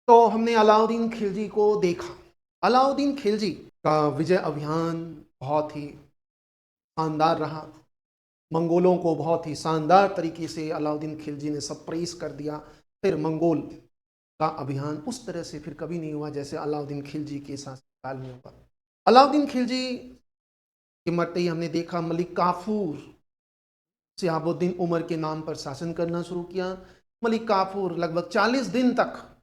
तो हमने अलाउद्दीन खिलजी को देखा। अलाउद्दीन खिलजी का विजय अभियान बहुत ही शानदार रहा। मंगोलों को बहुत ही शानदार तरीके से अलाउद्दीन खिलजी ने सप्रेस कर दिया। फिर मंगोल का अभियान उस तरह से फिर कभी नहीं हुआ जैसे अलाउद्दीन खिलजी के शासनकाल में हुआ। अलाउद्दीन खिलजी के मरते ही हमने देखा मलिक काफूर शिहाबुद्दीन उमर के नाम पर शासन करना शुरू किया। मलिक काफूर लगभग 40 दिन तक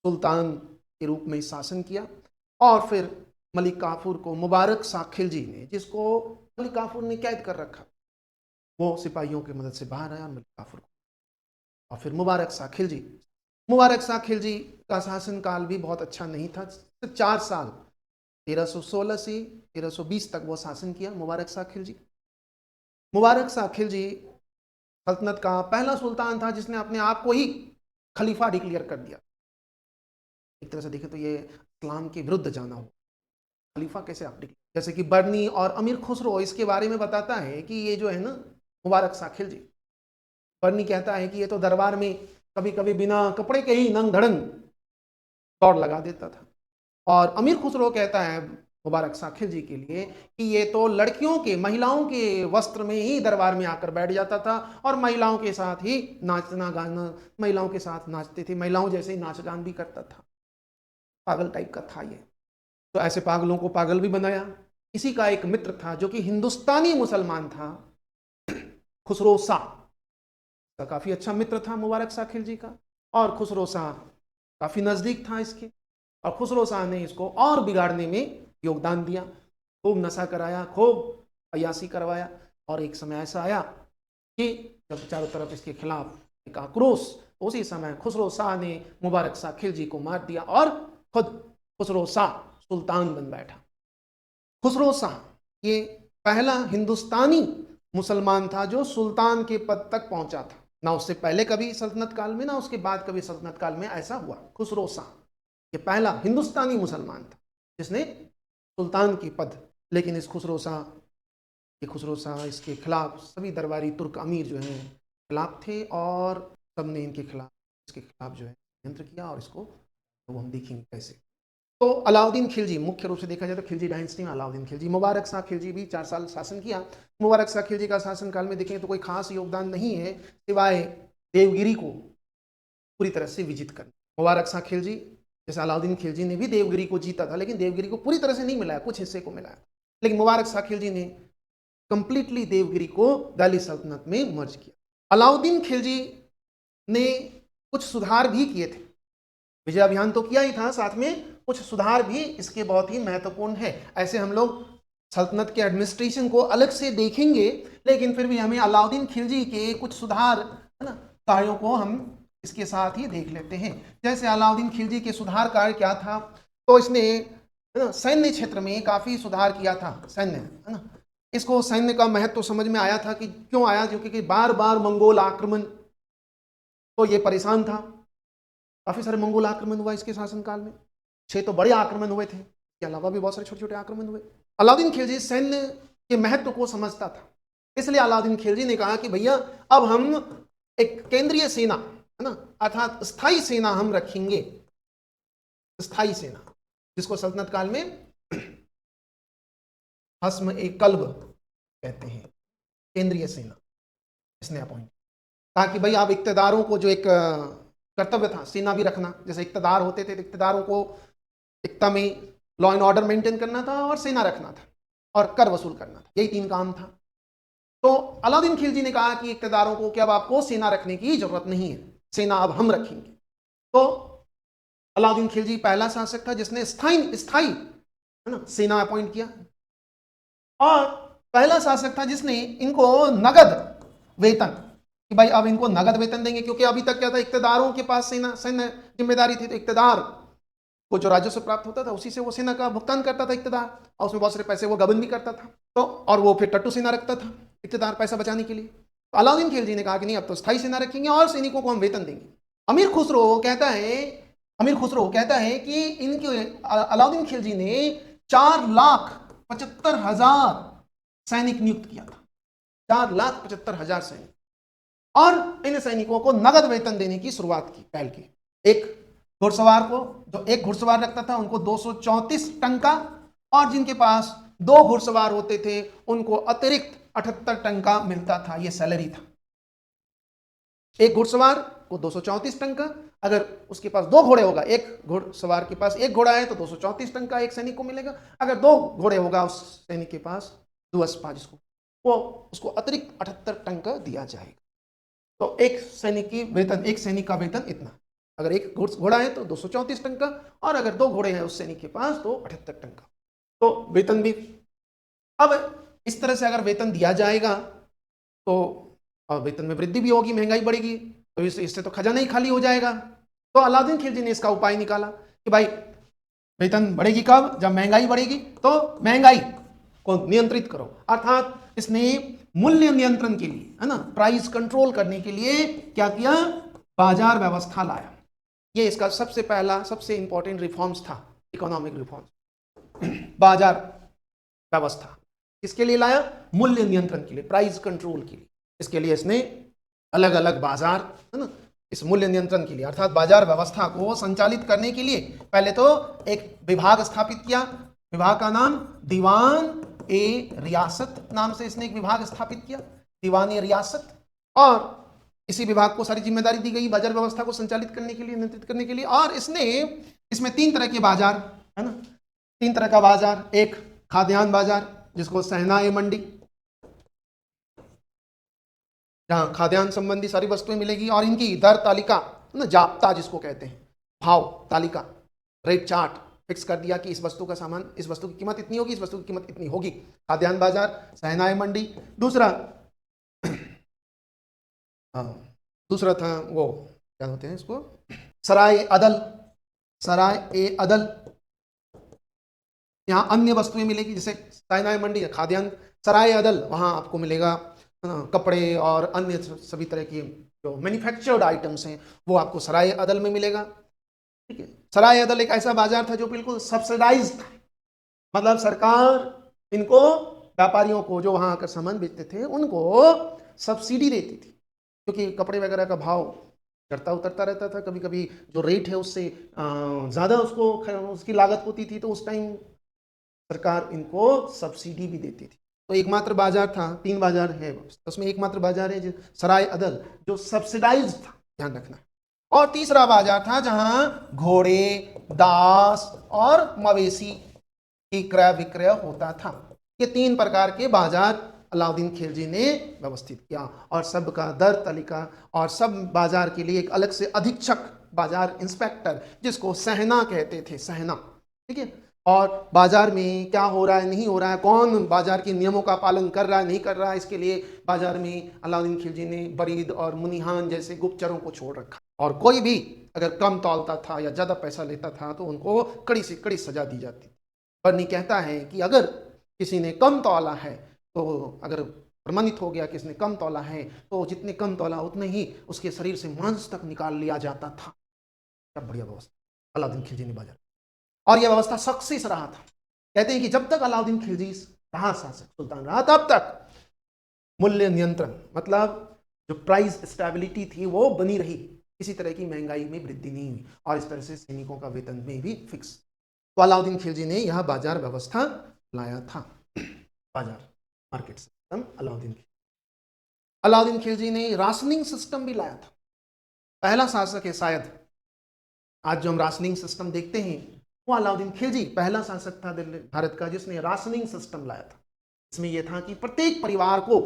सुल्तान के रूप में शासन किया और फिर मलिक काफूर को मुबारक शाह खिलजी ने, जिसको मलिक काफूर ने कैद कर रखा, वो सिपाहियों की मदद से बाहर आया मलिक काफूर को। और फिर मुबारक शाह खिलजी का शासनकाल भी बहुत अच्छा नहीं था। सिर्फ 4 साल 1316 से 1320 तक वो शासन किया मुबारक शाह खिलजी। मुबारक शाह खिलजी सल्तनत का पहला सुल्तान था जिसने अपने आप को ही खलीफा डिक्लेयर कर दिया। एक तरह से देखें तो ये इस्लाम के विरुद्ध जाना हो। खलीफा कैसे आप डिक्लेयर, जैसे कि बर्नी और अमीर खुसरो इसके बारे में बताता है कि ये जो है ना मुबारक शाह खिलजी, बर्नी कहता है कि ये तो दरबार में कभी कभी बिना कपड़े के ही नंग धड़ंग दौड़ लगा देता था। और अमीर खुसरो कहता है मुबारक शाह खिलजी के लिए कि ये तो लड़कियों के, महिलाओं के वस्त्र में ही दरबार में आकर बैठ जाता था और महिलाओं के साथ ही नाचना गाना, महिलाओं के साथ नाचते थे, महिलाओं जैसे ही नाच गान भी करता था। पागल टाइप का था ये। तो ऐसे पागलों को पागल भी बनाया। इसी का एक मित्र था जो कि हिंदुस्तानी मुसलमान था, खुसरो शाह का काफी अच्छा मित्र था मुबारक शाह खिलजी का। और खुसरो शाह काफी नजदीक था इसके, और खुसरो शाह ने इसको और बिगाड़ने में योगदान दिया। खूब नशा कराया, खूब अयासी करवाया। और एक समय ऐसा आया कि जब चारों तरफ इसके खिलाफ एक आक्रोश, उसी समय खुसरो शाह ने मुबारक शाह खिलजी को मार दिया और खुद खुसरो शाह सुल्तान बन बैठा। खुसरो शाह ये पहला हिंदुस्तानी मुसलमान था जो सुल्तान के पद तक पहुंचा था। ना उससे पहले कभी सल्तनत काल में, ना उसके बाद कभी सल्तनत काल में ऐसा हुआ। खुसरो शाह ये पहला हिंदुस्तानी मुसलमान था जिसने सुल्तान की पद। लेकिन इस खुसरो शाह इसके खिलाफ सभी दरबारी तुर्क अमीर जो हैं खिलाफ थे और सबने इसके खिलाफ जो है यंत्र किया। और इसको तो हम देखेंगे कैसे। तो अलाउद्दीन खिलजी, मुख्य रूप से देखा जाए तो खिलजी डायनेस्टी में अलाउद्दीन खिलजी, मुबारक शाह खिलजी भी 4 साल शासन किया। मुबारक शाह खिलजी का शासनकाल में देखें तो कोई खास योगदान नहीं है सिवाय देवगिरी को पूरी तरह से विजित करना। मुबारक शाह खिलजी जैसे अलाउद्दीन खिलजी ने भी देवगिरी को जीता था, लेकिन देवगिरी को पूरी तरह से नहीं मिलाया, कुछ हिस्से को मिलाया। लेकिन मुबारक शाह खिलजी ने कंप्लीटली देवगिरी को दिल्ली सल्तनत में मर्ज किया। अलाउद्दीन खिलजी ने कुछ सुधार भी किए थे। विजय अभियान तो किया ही था, साथ में कुछ सुधार भी इसके बहुत ही महत्वपूर्ण है। ऐसे हम लोग सल्तनत के एडमिनिस्ट्रेशन को अलग से देखेंगे, लेकिन फिर भी हमें अलाउद्दीन खिलजी के कुछ सुधार है ना कार्यों को हम इसके साथ ही देख लेते हैं। जैसे अलाउद्दीन खिलजी के सुधार कार्य क्या था, तो इसने सैन्य क्षेत्र में काफी सुधार किया था। सैन्य है ना, इसको सैन्य का महत्व समझ में आया था कि क्यों आया, क्योंकि बार बार मंगोल आक्रमण, तो ये परेशान था। काफी सारे मंगोल आक्रमण हुआ इसके शासनकाल में। 6 तो बड़े आक्रमण हुए थे, इसके अलावा भी बहुत सारे छोटे छोटे आक्रमण हुए। अलाउद्दीन खिलजी सैन्य के महत्व को समझता था, इसलिए अलाउद्दीन खिलजी ने कहा कि भैया अब हम एक केंद्रीय सेना है ना, अर्थात स्थायी सेना हम रखेंगे। स्थायी सेना जिसको सल्तनत काल में हस्म ए कल्ब कहते हैं, केंद्रीय सेना इसने अपॉइंट कहा कि भाई आप इक्तदारों को, जो एक कर्तव्य था सेना भी रखना, जैसे इक्तदार होते थे, इक्तदारों को एकता में लॉ एंड ऑर्डर मेंटेन करना था और सेना रखना था और कर वसूल करना था, यही 3 काम था। तो अलाउद्दीन खिलजी ने कहा कि इक्तदारों को कि अब आपको सेना रखने की जरूरत नहीं है, सेना अब हम रखेंगे। तो अलाउद्दीन खिलजी पहला शासक था जिसने स्थायी है ना सेना अपॉइंट किया, और पहला शासक था जिसने इनको नगद वेतन, कि भाई अब इनको नगद वेतन देंगे। क्योंकि अभी तक क्या था, इक्तदारों के पास सैन्य जिम्मेदारी थी, तो इक्तदार को जो राजस्व प्राप्त होता था उसी से वो सेना का भुगतान करता था इक्तदार, और उसमें बहुत सारे पैसे वो गबन भी करता था। तो और वो फिर टट्टू सेना रखता था इक्तदार पैसा बचाने के लिए। तो अलाउद्दीन खिलजी ने कहा कि नहीं, अब तो स्थायी सेना रखेंगे और सैनिकों को हम वेतन देंगे। अमीर खुसरो कहता है कि इनके अलाउद्दीन खिलजी ने 4,75,000 सैनिक नियुक्त किया था, 4,75,000 सैनिक, और इन सैनिकों को नगद वेतन देने की शुरुआत की, पहल की। एक घुड़सवार को, जो एक घुड़सवार रखता था उनको 234 टंका, और जिनके पास 2 घुड़सवार होते थे उनको अतिरिक्त 78 टंका मिलता था। यह सैलरी था। एक घुड़सवार को 234 टंका, अगर उसके पास 2 घोड़े होगा, एक घुड़सवार के पास 1 घोड़ा है तो 234 टंका एक सैनिक को मिलेगा। अगर 2 घोड़े होगा उस सैनिक के पास, दुअस्पा जिसको, वो उसको अतिरिक्त 78 टंका दिया जाएगा। तो एक सैनिक की वेतन, एक सैनिक का वेतन इतना। अगर एक घोड़ा है तो 234 टंका, और अगर 2 घोड़े हैं उस सैनिक के पास तो 78 टंका। तो वेतन भी, अब इस तरह से अगर वेतन दिया जाएगा तो वेतन में वृद्धि भी होगी, महंगाई बढ़ेगी, तो इससे तो खजाना ही खाली हो जाएगा। तो अलाउद्दीन खिलजी ने इसका उपाय निकाला कि भाई वेतन बढ़ेगी कब? जब महंगाई बढ़ेगी, तो महंगाई को नियंत्रित करो। अर्थात इसने मूल्य नियंत्रण के लिए, है ना, प्राइस कंट्रोल करने के लिए क्या किया? बाजार व्यवस्था लाया। ये इसका सबसे पहला, सबसे इंपॉर्टेंट रिफॉर्म्स था, इकोनॉमिक रिफॉर्म्स। बाजार व्यवस्था किसके लिए लाया? मूल्य नियंत्रण के लिए, प्राइस कंट्रोल के लिए। इसके लिए इसने अलग अलग बाजार, है ना, इस मूल्य नियंत्रण के लिए अर्थात बाजार व्यवस्था को संचालित करने के लिए पहले तो एक विभाग स्थापित किया। विभाग का नाम दीवान ए रियासत नाम से इसने एक विभाग स्थापित किया, दीवान ए रियासत। और इसी विभाग को सारी जिम्मेदारी दी गई बाजार व्यवस्था को संचालित करने के लिए, नियंत्रित करने के लिए। और इसने इसमें 3 तरह के बाजार, है ना, 3 तरह का बाजार। एक खाद्यान्न बाजार जिसको सहना ए मंडी, जहां खाद्यान्न संबंधी सारी वस्तुएं मिलेगी और इनकी दर तालिका, ना, जाप्ता जिसको कहते हैं, भाव तालिका, रेट चार्ट फिक्स कर दिया कि इस वस्तु का सामान, इस वस्तु की कीमत इतनी होगी, इस वस्तु की कीमत इतनी होगी। खाद्यान्न बाजार, सहनाई मंडी। दूसरा दूसरा था वो क्या होते हैं इसको, सराय अदल। सराय ए अदल, यहाँ अन्य वस्तुएं मिलेगी, जैसे सहनाई मंडी है खाद्यान्न, सराय अदल वहां आपको मिलेगा कपड़े और अन्य सभी तरह की जो मैन्युफैक्चर्ड आइटम्स हैं वो आपको सराय अदल में मिलेगा। ठीक है। सराय अदल एक ऐसा बाजार था जो बिल्कुल सब्सिडाइज था, मतलब सरकार इनको, व्यापारियों को जो वहां आकर सामान बेचते थे उनको सब्सिडी देती थी, क्योंकि कपड़े वगैरह का भाव चढ़ता उतरता रहता था। कभी कभी जो रेट है उससे ज़्यादा उसको उसकी लागत होती थी, तो उस टाइम सरकार इनको सब्सिडी भी देती थी। तो एकमात्र बाजार था, 3 बाजार है उसमें, एकमात्र बाजार है जो सराय अदल, जो सब्सिडाइज था, ध्यान रखना। और तीसरा बाजार था जहां घोड़े, दास और मवेशी की क्रय विक्रय होता था। ये 3 प्रकार के बाजार अलाउद्दीन खिलजी ने व्यवस्थित किया, और सबका दर तालिका, और सब बाजार के लिए एक अलग से अधीक्षक, बाजार इंस्पेक्टर, जिसको सहना कहते थे, सहना। ठीक है। और बाजार में क्या हो रहा है, नहीं हो रहा है, कौन बाजार के नियमों का पालन कर रहा है, नहीं कर रहा है, इसके लिए बाजार में अलाउद्दीन खिलजी ने बरीद और मुनिहान जैसे गुप्तचरों को छोड़ रखा। और कोई भी अगर कम तौलता था या ज़्यादा पैसा लेता था तो उनको कड़ी से कड़ी सजा दी जाती। बर्नी कहता है कि अगर किसी ने कम तौला है, तो अगर प्रमाणित हो गया कि इसने कम तौला है, तो जितने कम तौला उतने ही उसके शरीर से मांस तक निकाल लिया जाता था। क्या बढ़िया व्यवस्था अलाउद्दीन खिलजी ने बाजार, और यह व्यवस्था सक्सेस रहा था। कहते हैं कि जब तक अलाउद्दीन खिलजी रहा शासक, सुल्तान रहा, तब तक मूल्य नियंत्रण, मतलब जो प्राइस स्टेबिलिटी थी वो बनी रही, किसी तरह की महंगाई में वृद्धि नहीं हुई, और इस तरह से सैनिकों का वेतन में भी फिक्स। तो अलाउद्दीन खिलजी ने यह बाजार व्यवस्था लाया था। बाजार मार्केट सिस्टम अलाउद्दीन खिलजी ने राशनिंग सिस्टम भी लाया था। पहला शासक है शायद आज जो हम राशनिंग सिस्टम देखते हैं, वो अलाउद्दीन खिलजी पहला शासक था दिल्ली भारत का जिसने राशनिंग सिस्टम लाया था। इसमें यह था कि प्रत्येक परिवार को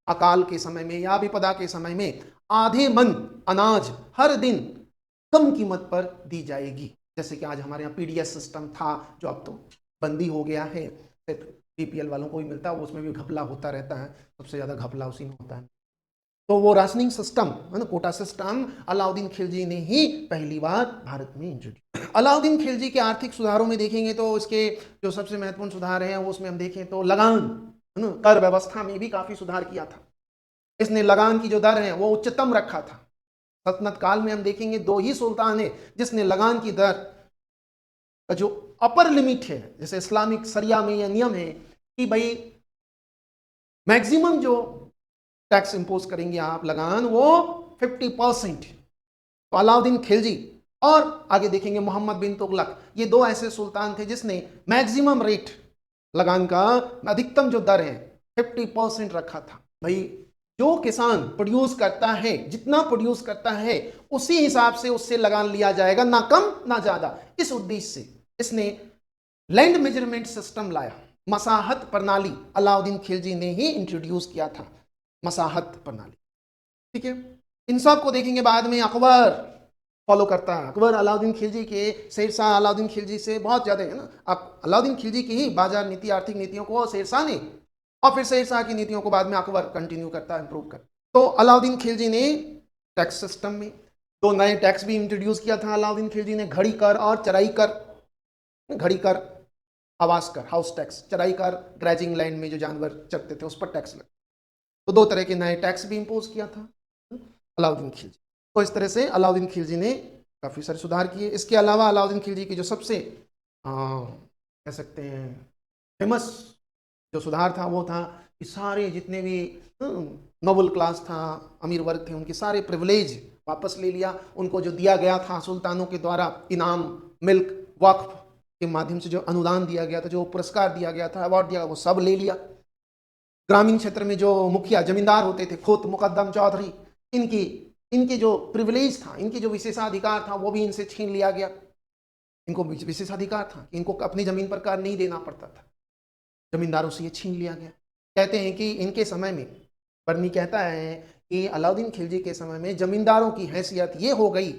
अकाल के समय में या विपदा के समय में आधे मन अनाज हर दिन कम कीमत पर दी जाएगी। जैसे कि आज हमारे यहाँ पीडीएस सिस्टम था, जो अब तो बंदी हो गया है, सिर्फ बीपीएल वालों को ही मिलता है, उसमें भी घपला होता रहता है, सबसे ज़्यादा घपला उसी में होता है। तो वो राशनिंग सिस्टम, है ना, कोटा सिस्टम, अलाउद्दीन खिलजी ने ही पहली बार भारत में इंट्रोड्यूस। अलाउद्दीन खिलजी के आर्थिक सुधारों में देखेंगे तो इसके जो सबसे महत्वपूर्ण सुधार हैं वो उसमें हम देखें तो लगान, है ना, कर व्यवस्था में भी काफी सुधार किया था। इसने लगान की जो दर है वो उच्चतम रखा था। सल्तनत काल में हम देखेंगे 2 ही सुल्तान है जिसने लगान की दर का जो अपर लिमिट है, जैसे इस्लामिक शरिया में यह नियम है कि भाई मैक्सिमम जो टैक्स इंपोज करेंगे आप लगान वो 50%। तो अलाउद्दीन खिलजी और आगे देखेंगे मोहम्मद बिन तुगलक, ये दो ऐसे सुल्तान थे जिसने मैक्सिमम रेट, लगान का अधिकतम जो दर है 50% रखा था। भाई जो किसान प्रोड्यूस करता है, जितना प्रोड्यूस करता है उसी हिसाब से उससे लगान लिया जाएगा, ना कम ना ज्यादा। इस उद्देश्य से इसने लैंड मेजरमेंट सिस्टम लाया। मसाहत प्रणाली अलाउद्दीन खिलजी ने ही इंट्रोड्यूस किया था, मसाहत प्रणाली। ठीक है, इन सब को देखेंगे बाद में। अकबर फॉलो करता है। अकबर अलाउद्दीन खिलजी के, शेरशाह अलाउद्दीन खिलजी से बहुत ज्यादा है ना। अलाउद्दीन खिलजी की ही बाजार नीति, आर्थिक नीतियों को शेरशाह ने, और फिर शेरशाह की नीतियों को बाद में अकबर कंटिन्यू करता है, इंप्रूव करता। तो अलाउद्दीन खिलजी ने टैक्स सिस्टम में दो नए टैक्स भी इंट्रोड्यूस किया था अलाउद्दीन खिलजी ने, घड़ी कर और चराई कर। घड़ी कर आवास कर, हाउस टैक्स, चराई कर ग्रेजिंग लैंड में जो जानवर चरते थे उस पर टैक्स लगा। तो दो तरह के नए टैक्स भी इंपोज किया था अलाउद्दीन खिलजी। तो इस तरह से अलाउद्दीन खिलजी ने काफ़ी सारे सुधार किए। इसके अलावा अलाउद्दीन खिलजी की जो सबसे कह सकते हैं फेमस जो सुधार था वो था कि सारे जितने भी नोबल क्लास था, अमीर वर्ग थे, उनके सारे प्रिविलेज वापस ले लिया। उनको जो दिया गया था सुल्तानों के द्वारा इनाम, मिल्क, वक्फ के माध्यम से जो अनुदान दिया गया था, जो पुरस्कार दिया गया था, अवार्ड दिया, वो सब ले लिया। ग्रामीण क्षेत्र में जो मुखिया जमींदार होते थे, खोत, मुकद्दम, चौधरी, इनके जो प्रिविलेज था, इनके जो विशेषाधिकार था, वो भी इनसे छीन लिया गया। इनको विशेषाधिकार था कि इनको अपनी जमीन पर कर नहीं देना पड़ता था, जमींदारों से ये छीन लिया गया। कहते हैं कि इनके समय में, बर्नी कहता है कि अलाउद्दीन खिलजी के समय में जमींदारों की हैसियत ये हो गई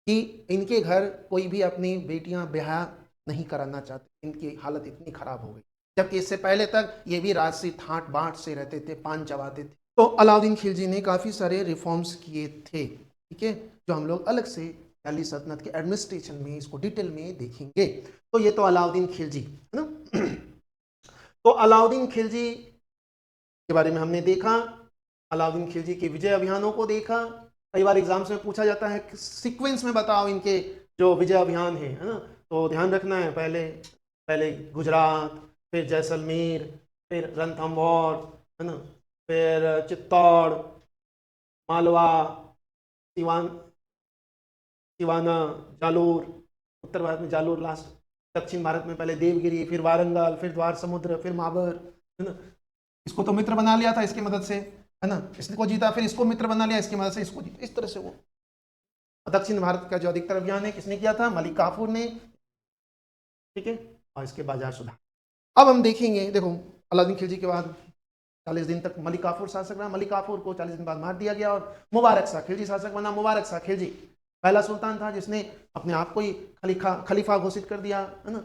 कि इनके घर कोई भी अपनी बेटियां ब्याह नहीं कराना चाहते, इनकी हालत इतनी खराब हो गई। जबकि इससे पहले तक ये भी राजसी ठाट बाट से रहते थे, पान चबाते थे। तो अलाउद्दीन खिलजी ने काफ़ी सारे रिफॉर्म्स किए थे, ठीक है, जो हम लोग अलग से दिल्ली सल्तनत के एडमिनिस्ट्रेशन में इसको डिटेल में देखेंगे। तो ये तो अलाउद्दीन खिलजी है ना। तो अलाउद्दीन खिलजी के बारे में हमने देखा, अलाउद्दीन खिलजी के विजय अभियानों को देखा। कई बार एग्जाम्स में पूछा जाता है कि सीक्वेंस में बताओ इनके जो विजय अभियान है ना। तो ध्यान रखना है, पहले गुजरात, फिर जैसलमेर, फिर रणथंभौर, है ना, फिर चित्तौड़, मालवा, सिवाना, जालोर, उत्तर भारत में जालोर लास्ट, दक्षिण भारत में पहले देवगिरी, फिर वारंगल, फिर द्वार समुद्र, फिर माबर, है ना। इसको तो मित्र बना लिया था इसकी मदद से, है ना, इसको जीता, फिर इसको मित्र बना लिया इसकी मदद से, इसको जीता। इस तरह से वो दक्षिण भारत का जो अधिकतर अभियान है किसने किया था? मलिक काफूर ने, ठीक है। और इसके बाजार सुधार अब हम देखेंगे। देखो, अलाउद्दीन खिलजी के बाद 40 दिन तक मलिक काफूर शासक रहा। मलिक काफूर को 40 दिन बाद मार दिया गया और मुबारक शाह खिलजी शासक बना। मुबारक शाह खिलजी पहला सुल्तान था जिसने अपने आप को ही खलीफा घोषित कर दिया, है ना।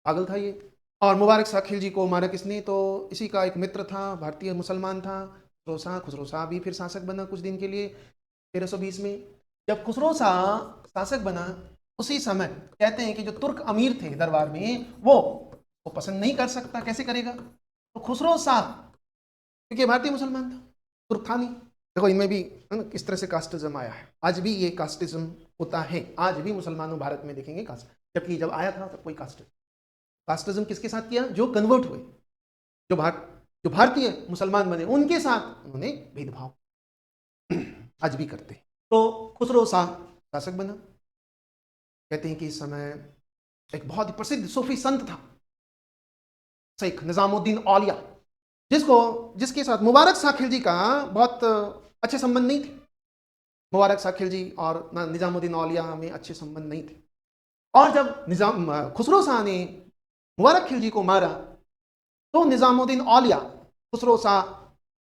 पागल था ये। और मुबारक शाह खिलजी को मारा किसने? तो इसी का एक मित्र था, भारतीय मुसलमान था, खुसरो शाह भी फिर शासक बना कुछ दिन के लिए 1320 में। जब खुसरो शाह शासक बना उसी समय कहते हैं कि जो तुर्क अमीर थे दरबार में वो पसंद नहीं कर सकता, कैसे करेगा? तो खुसरो शाह क्योंकि भारतीय मुसलमान था, तुर्क था नहीं। देखो इनमें भी किस तरह से कास्टिज्म आया है। आज भी ये कास्टिज्म होता है, आज भी मुसलमानों भारत में देखेंगे कास्ट, जबकि जब आया था तब कोई कास्टिज्म किसके साथ किया? जो कन्वर्ट हुए, जो भारतीय मुसलमान बने उनके साथ उन्होंने भेदभाव आज भी करते हैं। तो खुसरो शाह शासक बना। कहते हैं कि इस समय एक बहुत ही प्रसिद्ध सूफी संत था शेख निजामुद्दीन औलिया, जिसके साथ मुबारक शाह खिलजी का बहुत अच्छे संबंध नहीं थे। मुबारक शाह खिलजी और निजामुद्दीन औलिया में अच्छे संबंध नहीं थे। और जब खुसरो शाह ने मुबारक खिलजी को मारा तो निजामुद्दीन औलिया खुसरो शाह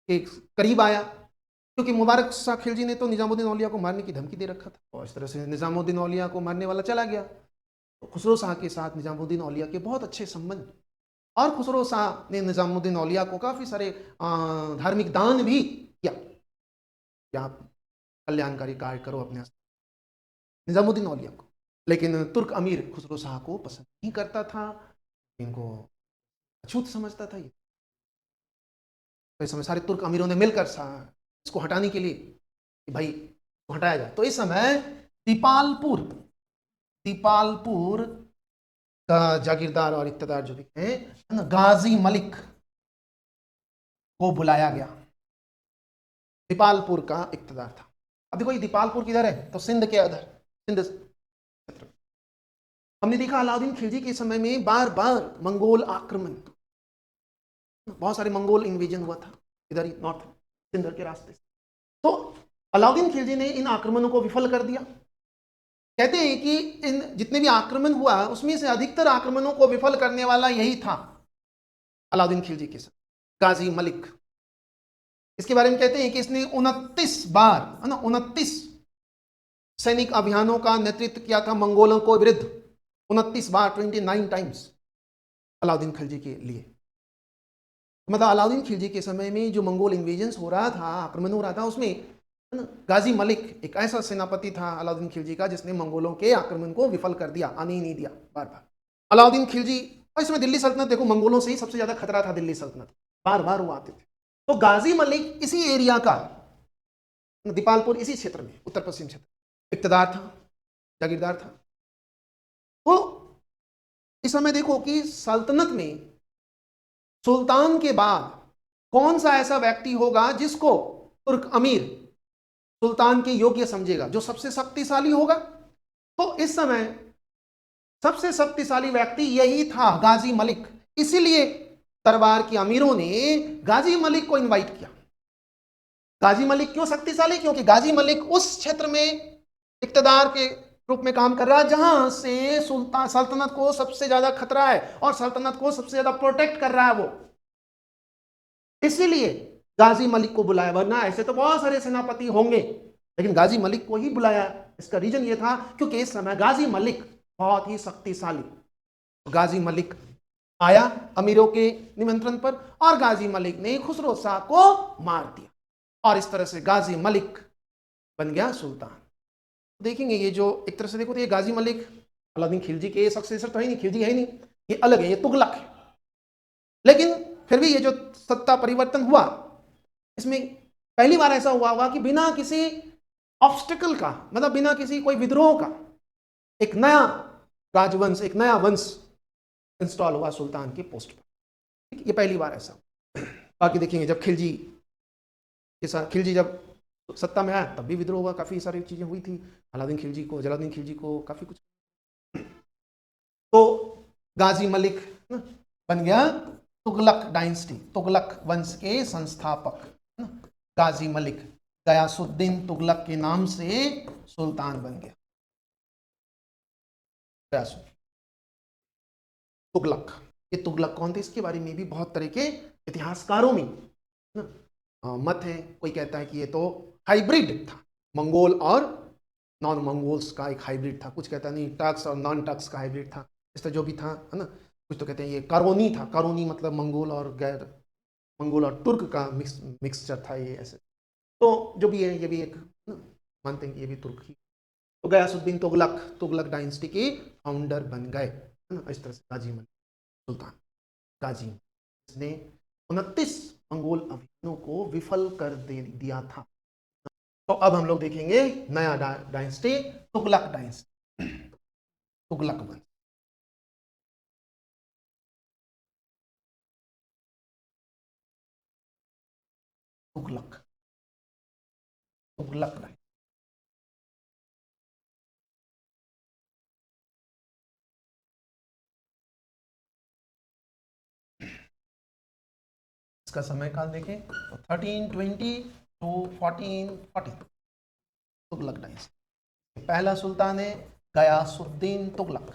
के करीब आया, क्योंकि मुबारक शाह खिलजी ने तो निजामुद्दीन औलिया को मारने की धमकी दे रखा था। और इस तरह से निजामुद्दीन औलिया को मारने वाला चला गया। तो खुसरो शाह के साथ निजामुद्दीन औलिया के बहुत अच्छे संबंध, और खुसरो शाह ने निजामुद्दीन औलिया को काफ़ी सारे धार्मिक दान भी किया कि आप कल्याणकारी कार्य करो अपने निजामुद्दीन औलिया को। लेकिन तुर्क अमीर खुसरो शाह को पसंद नहीं करता था, इनको अछूत समझता था ये। तो इस समय सारे तुर्क अमीरों ने मिलकर इसको हटाने के लिए कि भाई इसको हटाया जाए। तो इस समय दीपालपुर का जागीरदार और इक्तदार जो हैं गाजी मलिक को बुलाया गया। दीपालपुर का इक्तदार था। अब देखो ये दीपालपुर किधर है, तो सिंध के अधर, सिंध क्षेत्र। हमने देखा अलाउद्दीन खिलजी के समय में बार बार मंगोल आक्रमण, बहुत सारे मंगोल इन्वेजन हुआ था इधर ही नॉर्थ सिंध के रास्ते से। तो अलाउद्दीन खिलजी ने इन आक्रमणों को विफल कर दिया। कहते हैं कि इन जितने भी आक्रमण हुआ उसमें से अधिकतर आक्रमणों को विफल करने वाला यही था अलाउद्दीन खिलजी के साथ गाजी मलिक। इसके बारे में कहते हैं कि इसने 29 बार, है ना, 29 सैनिक अभियानों का नेतृत्व किया था मंगोलों को विरुद्ध, 29 बार, 29 टाइम्स अलाउद्दीन खिलजी के लिए। मतलब अलाउद्दीन खिलजी के समय में जो मंगोल इन्वेजन हो रहा था, आक्रमण हो रहा था, उसमें गाजी मलिक एक ऐसा सेनापति था अलाउद्दीन खिलजी का जिसने मंगोलों के आक्रमण को विफल कर दिया, आने ही नहीं दिया बार बार। अलाउद्दीन खिलजी, और इसमें दिल्ली सल्तनत देखो, मंगोलों से ही सबसे ज्यादा खतरा था दिल्ली सल्तनत, बार बार वो आते थे। तो गाजी मलिक इसी एरिया का, दीपालपुर इसी क्षेत्र में, उत्तर पश्चिम क्षेत्र, इक्तदार था, जागीरदार था। तो इस समय देखो कि सल्तनत में सुल्तान के बाद कौन सा ऐसा व्यक्ति होगा जिसको तुर्क अमीर सुल्तान के योग्य समझेगा, जो सबसे शक्तिशाली होगा। तो इस समय सबसे शक्तिशाली व्यक्ति यही था, गाजी मलिक। इसीलिए दरबार के अमीरों ने गाजी मलिक को इनवाइट किया। गाजी मलिक क्यों शक्तिशाली? क्योंकि गाजी मलिक उस क्षेत्र में इक्तदार के रूप में काम कर रहा है जहां से सुल्तान सल्तनत को सबसे ज्यादा खतरा है और सल्तनत को सबसे ज्यादा प्रोटेक्ट कर रहा है वो। इसीलिए गाजी मलिक को बुलाया, वरना ऐसे तो बहुत सारे सेनापति होंगे लेकिन गाजी मलिक को ही बुलाया। इसका रीजन ये था क्योंकि इस समय गाजी मलिक बहुत ही शक्तिशाली। गाजी मलिक आया अमीरों के निमंत्रण पर और गाजी मलिक ने खुसरो शाह को मार दिया और इस तरह से गाजी मलिक बन गया सुल्तान। देखेंगे ये जो एक तरह से देखो तो ये गाजी मलिक अलाउद्दीन खिलजी के सक्सेसर तो है नहीं, खिलजी है नहीं, ये अलग है, ये तुगलक है। लेकिन फिर भी ये जो सत्ता परिवर्तन हुआ इसमें पहली बार ऐसा हुआ होगा कि बिना किसी ऑब्स्टिकल का, मतलब बिना किसी कोई विद्रोह का, एक नया राजवंश, एक नया वंश इंस्टॉल हुआ सुल्तान की पोस्ट पर। ये पहली बार ऐसा। बाकी देखेंगे जब खिलजी जब सत्ता में आया तब भी विद्रोह हुआ, काफी सारी चीजें हुई थी। जलालुद्दीन खिलजी को काफी कुछ। तो गाजी मलिक बन गया तुगलक डायनेस्टी, तुगलक वंश के संस्थापक। गाजी मलिक गयासुद्दीन तुगलक के नाम से सुल्तान बन गया। गयासुद्दीन तुगलक, ये तुगलक कौन थे इसके बारे में भी बहुत तरह के इतिहासकारों में मत है। कोई कहता है कि ये तो हाइब्रिड था, मंगोल और नॉन मंगोल्स का एक हाइब्रिड था। कुछ कहता है नहीं, टर्क्स और नॉन टर्क्स का हाइब्रिड था। इस तरह जो भी था, है ना। कुछ तो कहते हैं ये कारोनी था, कारोनी मतलब मंगोल और गैर मंगोल और तुर्क का मिक्सचर था ये, ऐसे। तो जो भी है ये भी एक मानते हैं कि ये भी तुर्क ही। तो गयासुद्दीन तुगलक, तुगलक डायनेस्टी के फाउंडर बन गए, है ना। इस तरह से गाजी मलिक सुल्तान गाजी, इसने 29 मंगोल अभियानों को विफल कर दे दिया था। तो अब हम लोग देखेंगे नया डायनेस्टी, तुगलक डायनेस्टी, तुगलक वंश। तुगलक, तुगलक डायनेस्टी। इसका समय काल देखें तो 1320 टू 1440 तुगलक डायनेस्टी। पहला सुल्तान है गयासुद्दीन तुगलक,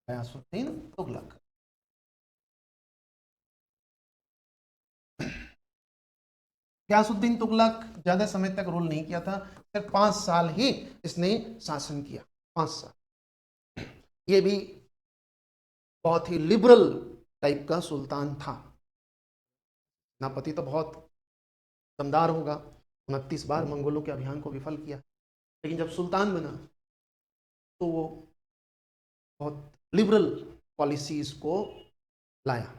गयासुद्दीन तुगलक। गयासुद्दीन तुगलक ज्यादा समय तक रूल नहीं किया था, सिर्फ 5 साल ही इसने शासन किया, 5 साल। ये भी बहुत ही लिबरल टाइप का सुल्तान था। सेनापति तो बहुत दमदार होगा, 29 बार मंगोलों के अभियान को विफल किया, लेकिन जब सुल्तान बना तो वो बहुत लिबरल पॉलिसीज को लाया।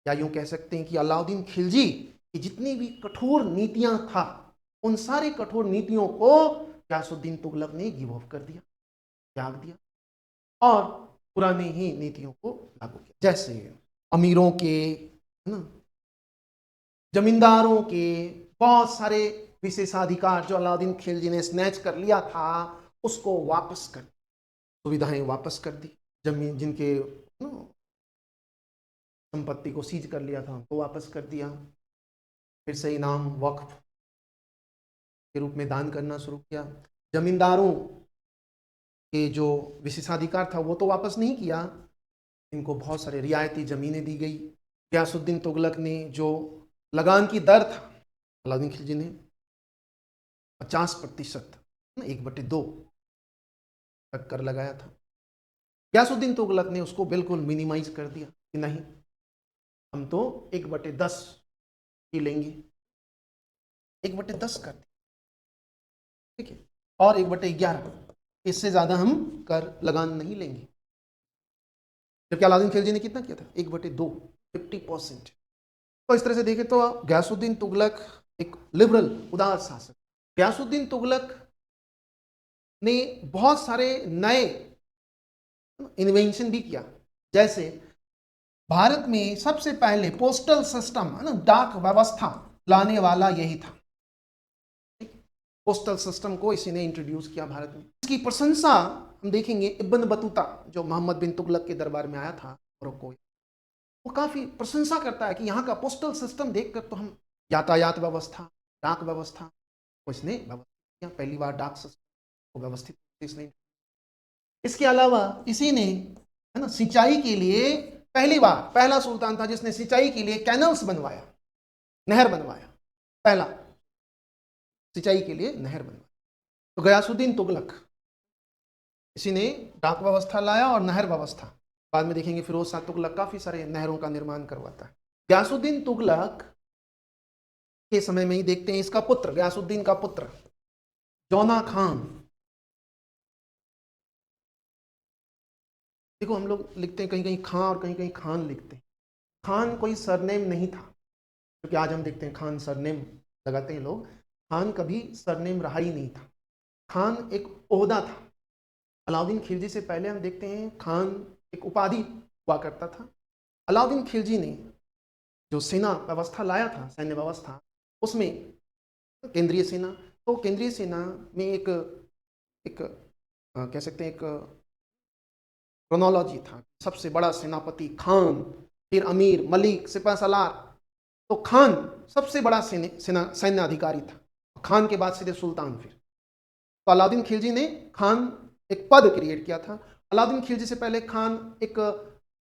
या यूं कह सकते हैं कि अलाउद्दीन खिलजी की जितनी भी कठोर नीतियां था, उन सारी कठोर नीतियों को गयासुद्दीन तुगलक ने गिव ऑफ कर दिया, त्याग दिया और पुरानी ही नीतियों को लागू किया। जैसे अमीरों के, है ना, जमींदारों के बहुत सारे विशेषाधिकार जो अलाउद्दीन खिलजी ने स्नैच कर लिया था उसको वापस कर, सुविधाएं वापस कर दी, जमीन जिनके संपत्ति को सीज कर लिया था उनको वापस कर दिया, फिर से इनाम वक्फ के रूप में दान करना शुरू किया। जमींदारों के जो विशेषाधिकार था वो तो वापस नहीं किया, इनको बहुत सारे रियायती ज़मीनें दी गई। गयासुद्दीन तुगलक ने जो लगान की दर था, अलाउद्दीन खिलजी ने 50% 1/2 तक कर लगाया था। गयासुद्दीन तुगलक ने उसको बिल्कुल मिनिमाइज कर दिया कि नहीं, हम तो 1/10 ही लेंगे, 1/10 कर दिया, ठीक है, और 1/11, इससे ज्यादा हम कर लगान नहीं लेंगे। जबकि अलाउद्दीन खिलजी ने कितना किया था, 1/2, 50%। तो इस तरह से देखें तो गयासुद्दीन तुगलक एक लिबरल उदार शासक। गयासुद्दीन तुगलक ने बहुत सारे नए इन्वेंशन भी किया, जैसे भारत में सबसे पहले पोस्टल सिस्टम है ना, डाक व्यवस्था लाने वाला यही था। पोस्टल सिस्टम को इसी ने इंट्रोड्यूस किया भारत में। इसकी प्रशंसा हम देखेंगे इब्न बतूता जो मोहम्मद बिन तुगलक के दरबार में आया था मोरक्को, वो काफी प्रशंसा करता है कि यहाँ का पोस्टल सिस्टम देखकर तो हम यातायात व्यवस्था, डाक व्यवस्था को इसने व्यवस्थित किया, पहली बार डाक सिस्टम को व्यवस्थित इसने। इसके अलावा इसी ने है ना सिंचाई के लिए पहला सुल्तान था जिसने सिंचाई के लिए कैनल्स बनवाया, नहर बनवाया, पहला सिंचाई के लिए नहर बनवाया। तो गयासुद्दीन तुगलक इसी ने डाक व्यवस्था लाया और नहर व्यवस्था। बाद में देखेंगे फिरोज शाह तुगलक काफी सारे नहरों का निर्माण करवाता है। गयासुद्दीन तुगलक के समय में ही देखते हैं इसका पुत्र, गयासुद्दीन का पुत्र जौना खान। देखो हम लोग लिखते हैं कहीं कहीं खां और कहीं कहीं खान लिखते हैं। खान कोई सरनेम नहीं था, क्योंकि आज हम देखते हैं खान सरनेम लगाते हैं लोग, खान कभी सरनेम रहा ही नहीं था। खान एक ओहदा था। अलाउद्दीन खिलजी से पहले हम देखते हैं खान एक उपाधि हुआ करता था। अलाउद्दीन खिलजी ने जो सेना व्यवस्था लाया था, सैन्य व्यवस्था, उसमें केंद्रीय सेना, तो केंद्रीय सेना में एक कह सकते हैं एक क्रोनोलॉजी था। सबसे बड़ा सेनापति खान, फिर अमीर, मलिक, सिपह सलार। तो खान सबसे बड़ा सैन्य अधिकारी था, खान के बाद सीधे सुल्तान। फिर तो अलाउद्दीन खिलजी ने खान एक पद क्रिएट किया था। अलाउद्दीन खिलजी से पहले खान एक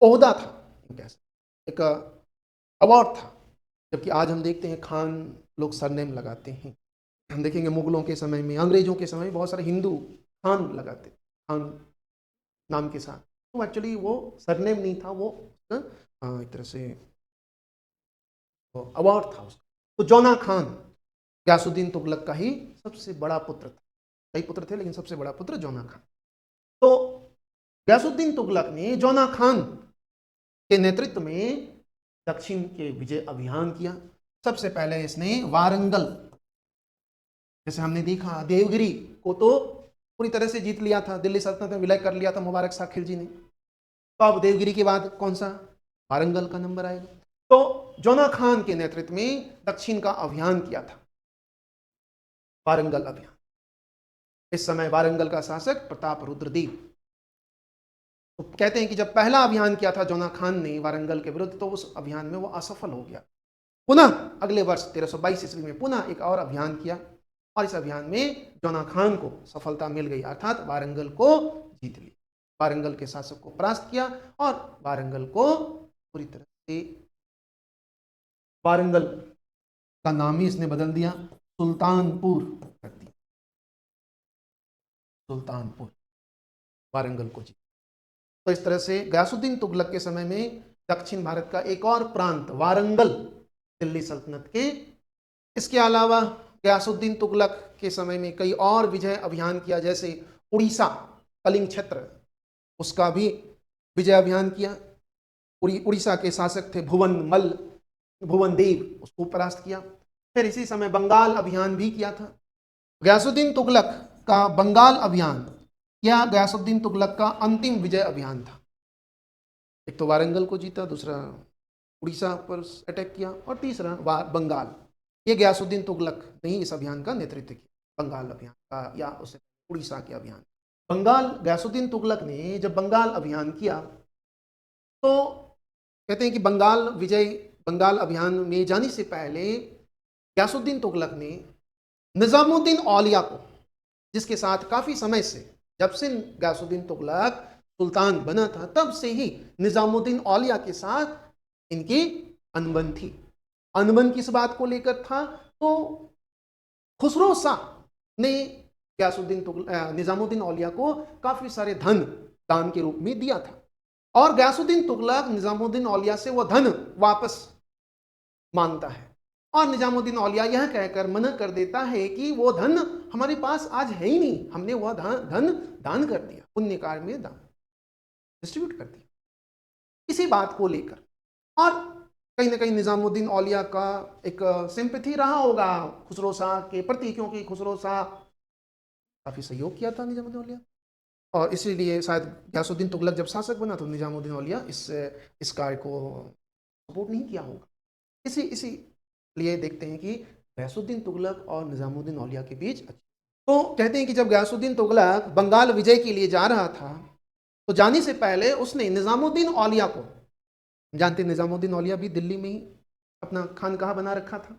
ओहदा था, एक अवार्ड था, जबकि आज हम देखते हैं खान लोग सरनेम लगाते हैं। हम देखेंगे मुगलों के समय में, अंग्रेजों के समय में बहुत सारे हिंदू खान लगाते, खान नाम के साथ। तो एक्चुअली वो सरनेम नहीं था, वो एक तरह से अवार्ड था उसका। तो जौना खान गयासुद्दीन तुगलक का ही सबसे बड़ा पुत्र था। कई पुत्र थे लेकिन सबसे बड़ा पुत्र जौना खान। तो गयासुद्दीन तुगलक ने जौना खान के नेतृत्व में दक्षिण के विजय अभियान किया। सबसे पहले इसने वारंगल, जैसे हमने देखा देवगिरी को तो पूरी तरह से जीत लिया था, दिल्ली सल्तनत में विलय कर लिया था मुबारक शाह खिलजी ने। तो अब देवगिरी के बाद कौन सा, वारंगल का नंबर आएगा। तो जौना खान के नेतृत्व में दक्षिण का अभियान किया था, वारंगल अभियान। इस समय वारंगल का शासक प्रताप रुद्रदेव। तो कहते हैं कि जब पहला अभियान किया था जौना खान ने वारंगल के विरुद्ध, तो उस अभियान में वो असफल हो गया। पुनः अगले वर्ष 1322 ईस्वी में पुनः एक और अभियान किया, और इस अभियान में जौना खान को सफलता मिल गई, अर्थात वारंगल को जीत लिया, वारंगल के शासक को परास्त किया और वारंगल को पूरी तरह से, वारंगल का नाम ही इसने बदल दिया, सुल्तानपुर कर दिया, सुल्तानपुर, वारंगल को जीत। तो इस तरह से गयासुद्दीन तुगलक के समय में दक्षिण भारत का एक और प्रांत वारंगल दिल्ली सल्तनत के। इसके अलावा गयासुद्दीन तुगलक के समय में कई और विजय अभियान किया, जैसे उड़ीसा कलिंग क्षेत्र, उसका भी विजय अभियान किया। उड़ीसा के शासक थे भुवन देव, उसको परास्त किया। फिर इसी समय बंगाल अभियान भी किया था। गयासुद्दीन तुगलक का बंगाल अभियान यह गयासुद्दीन तुगलक का अंतिम विजय अभियान था। एक तो वारंगल को जीता, दूसरा उड़ीसा पर अटैक किया, और तीसरा बंगाल। ये गयासुद्दीन तुगलक ने ही इस अभियान का नेतृत्व किया, बंगाल अभियान का, या उससे उड़ीसा के अभियान। बंगाल, गयासुद्दीन तुगलक ने जब बंगाल अभियान किया तो कहते हैं कि बंगाल अभियान में जाने से पहले गयासुद्दीन तुगलक ने निजामुद्दीन औलिया को, जिसके साथ काफी समय से, जब से गयासुद्दीन तुगलक सुल्तान बना था तब से ही निजामुद्दीन औलिया के साथ इनकी अनबन थी। अनबन किस बात को लेकर था? तो खुसरो शाह ने निजामुद्दीन औलिया को काफी सारे धन दान के रूप में दिया था, और गयासुद्दीन तुगलक निजामुद्दीन औलिया से वह धन वापस मांगता है, और निजामुद्दीन औलिया यह कहकर मना कर देता है कि वो धन हमारे पास आज है ही नहीं, हमने वह धन दान कर दिया, पुण्य कार्य में दान डिस्ट्रीब्यूट कर दिया। इसी बात को लेकर, और कहीं ना कहीं निजामुद्दीन औलिया का एक सिंपैथी रहा होगा खुसरो शाह के प्रति, क्योंकि खुसरो शाह काफी सहयोग किया था निजामुद्दीन औलिया, और इसीलिए शायद गयासुद्दीन तुगलक जब शासक बना तो निजामुद्दीन औलिया इस कार्य को सपोर्ट नहीं किया होगा। इसी लिए देखते हैं कि गयासुद्दीन तुगलक और निजामुद्दीन औलिया के बीच, तो कहते हैं कि जब गयासुद्दीन तुगलक बंगाल विजय के लिए जा रहा था तो जाने से पहले उसने निजामुद्दीन औलिया को, जानते निजामुद्दीन औलिया भी दिल्ली में ही अपना खानकाह बना रखा था,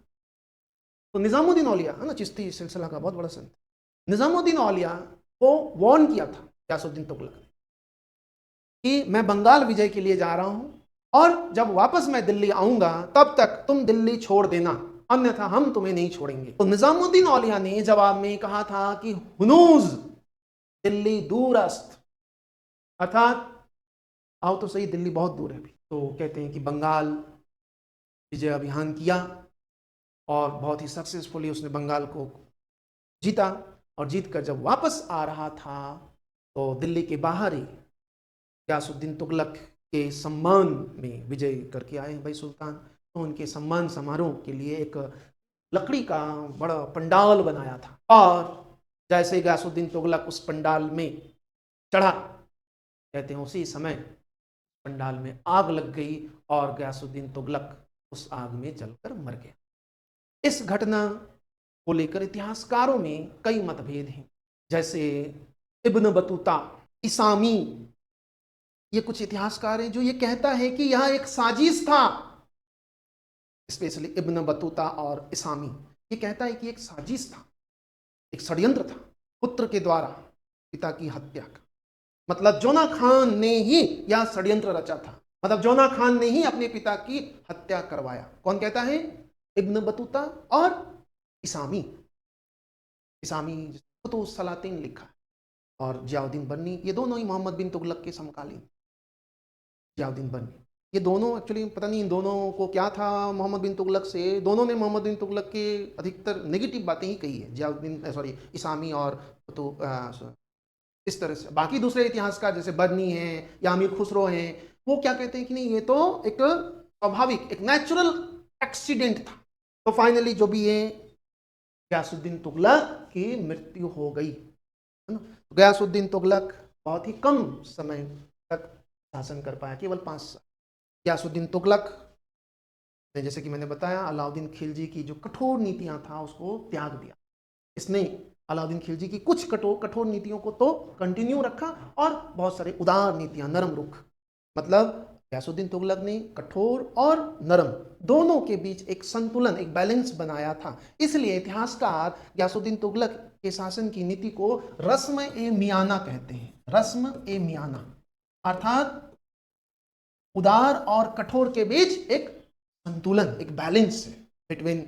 तो निजामुद्दीन औलिया है ना, चिश्ती सिलसिला का बहुत बड़ा संत, निजामुद्दीन औलिया को वार्न किया था गयासुद्दीन तुगलक ने कि मैं बंगाल विजय के लिए जा रहा हूं, और जब वापस मैं दिल्ली आऊंगा तब तक तुम दिल्ली छोड़ देना, अन्यथा हम तुम्हें नहीं छोड़ेंगे। तो निजामुद्दीन औलिया ने जवाब में कहा था कि हुनूज दिल्ली दूरस्त, अर्थात आओ तो सही, दिल्ली बहुत दूर है अभी। तो कहते हैं कि बंगाल विजय अभियान किया और बहुत ही सक्सेसफुली उसने बंगाल को जीता, और जीतकर जब वापस आ रहा था तो दिल्ली के बाहर ही गयासुद्दीन तुगलक के सम्मान में विजय करके आए भाई सुल्तान, तो उनके सम्मान समारोह के लिए एक लकड़ी का बड़ा पंडाल बनाया था, और जैसे गयासुद्दीन तुगलक उस पंडाल में चढ़ा, कहते हैं उसी समय पंडाल में आग लग गई और गयासुद्दीन तुगलक उस आग में जलकर मर गया। इस घटना को लेकर इतिहासकारों में कई मतभेद हैं, जैसे इब्न बतूता, इसामी, ये कुछ इतिहासकार हैं जो ये कहता है कि यह एक साजिश था, स्पेशली इब्न बतूता और इसामी ये कहता है कि एक साजिश था, एक षड्यंत्र था पुत्र के द्वारा पिता की हत्या का, मतलब जोना खान ने ही यह षड्यंत्र रचा था, मतलब जोना खान ने ही अपने पिता की हत्या करवाया। कौन कहता है? इब्न बतूता और इसामी। इसामी कुतुब सलातीन लिखा है, और जियाउद्दीन बन्नी, ये दोनों ही मोहम्मद बिन तुगलक के समकालीन। जियाउद्दीन बन्नी, ये दोनों एक्चुअली पता नहीं इन दोनों को क्या था मोहम्मद बिन तुगलक से, दोनों ने मोहम्मद बिन तुगलक के अधिकतर नेगेटिव बातें ही कही है, जियाउद्दीन सॉरी इसामी और तो इस तरह से। बाकी दूसरे इतिहासकार जैसे बर्नी हैं या अमीर खुसरो हैं, वो क्या कहते हैं कि नहीं, ये तो एक स्वाभाविक, एक नेचुरल एक्सीडेंट था। तो फाइनली जो भी है, गयासुद्दीन तुगलक की मृत्यु हो गई, है ना। तो गयासुद्दीन तुगलक बहुत ही कम समय तक शासन कर पाया, केवल 5 साल। गयासुद्दीन तुगलक ने, जैसे कि मैंने बताया, अलाउद्दीन खिलजी की जो कठोर नीतियां था उसको त्याग दिया। इसने अलाउद्दीन खिलजी की कुछ कठोर नीतियों को तो कंटिन्यू रखा, और बहुत सारे उदार नीतियां, नरम रुख, मतलब गयासुद्दीन तुगलक ने कठोर और नरम दोनों के बीच एक संतुलन, एक बैलेंस बनाया था। इसलिए इतिहासकार गयासुद्दीन तुगलक के शासन की नीति को रस्म ए मियाना कहते हैं। रस्म ए मियाना अर्थात उदार और कठोर के बीच एक संतुलन, एक balance between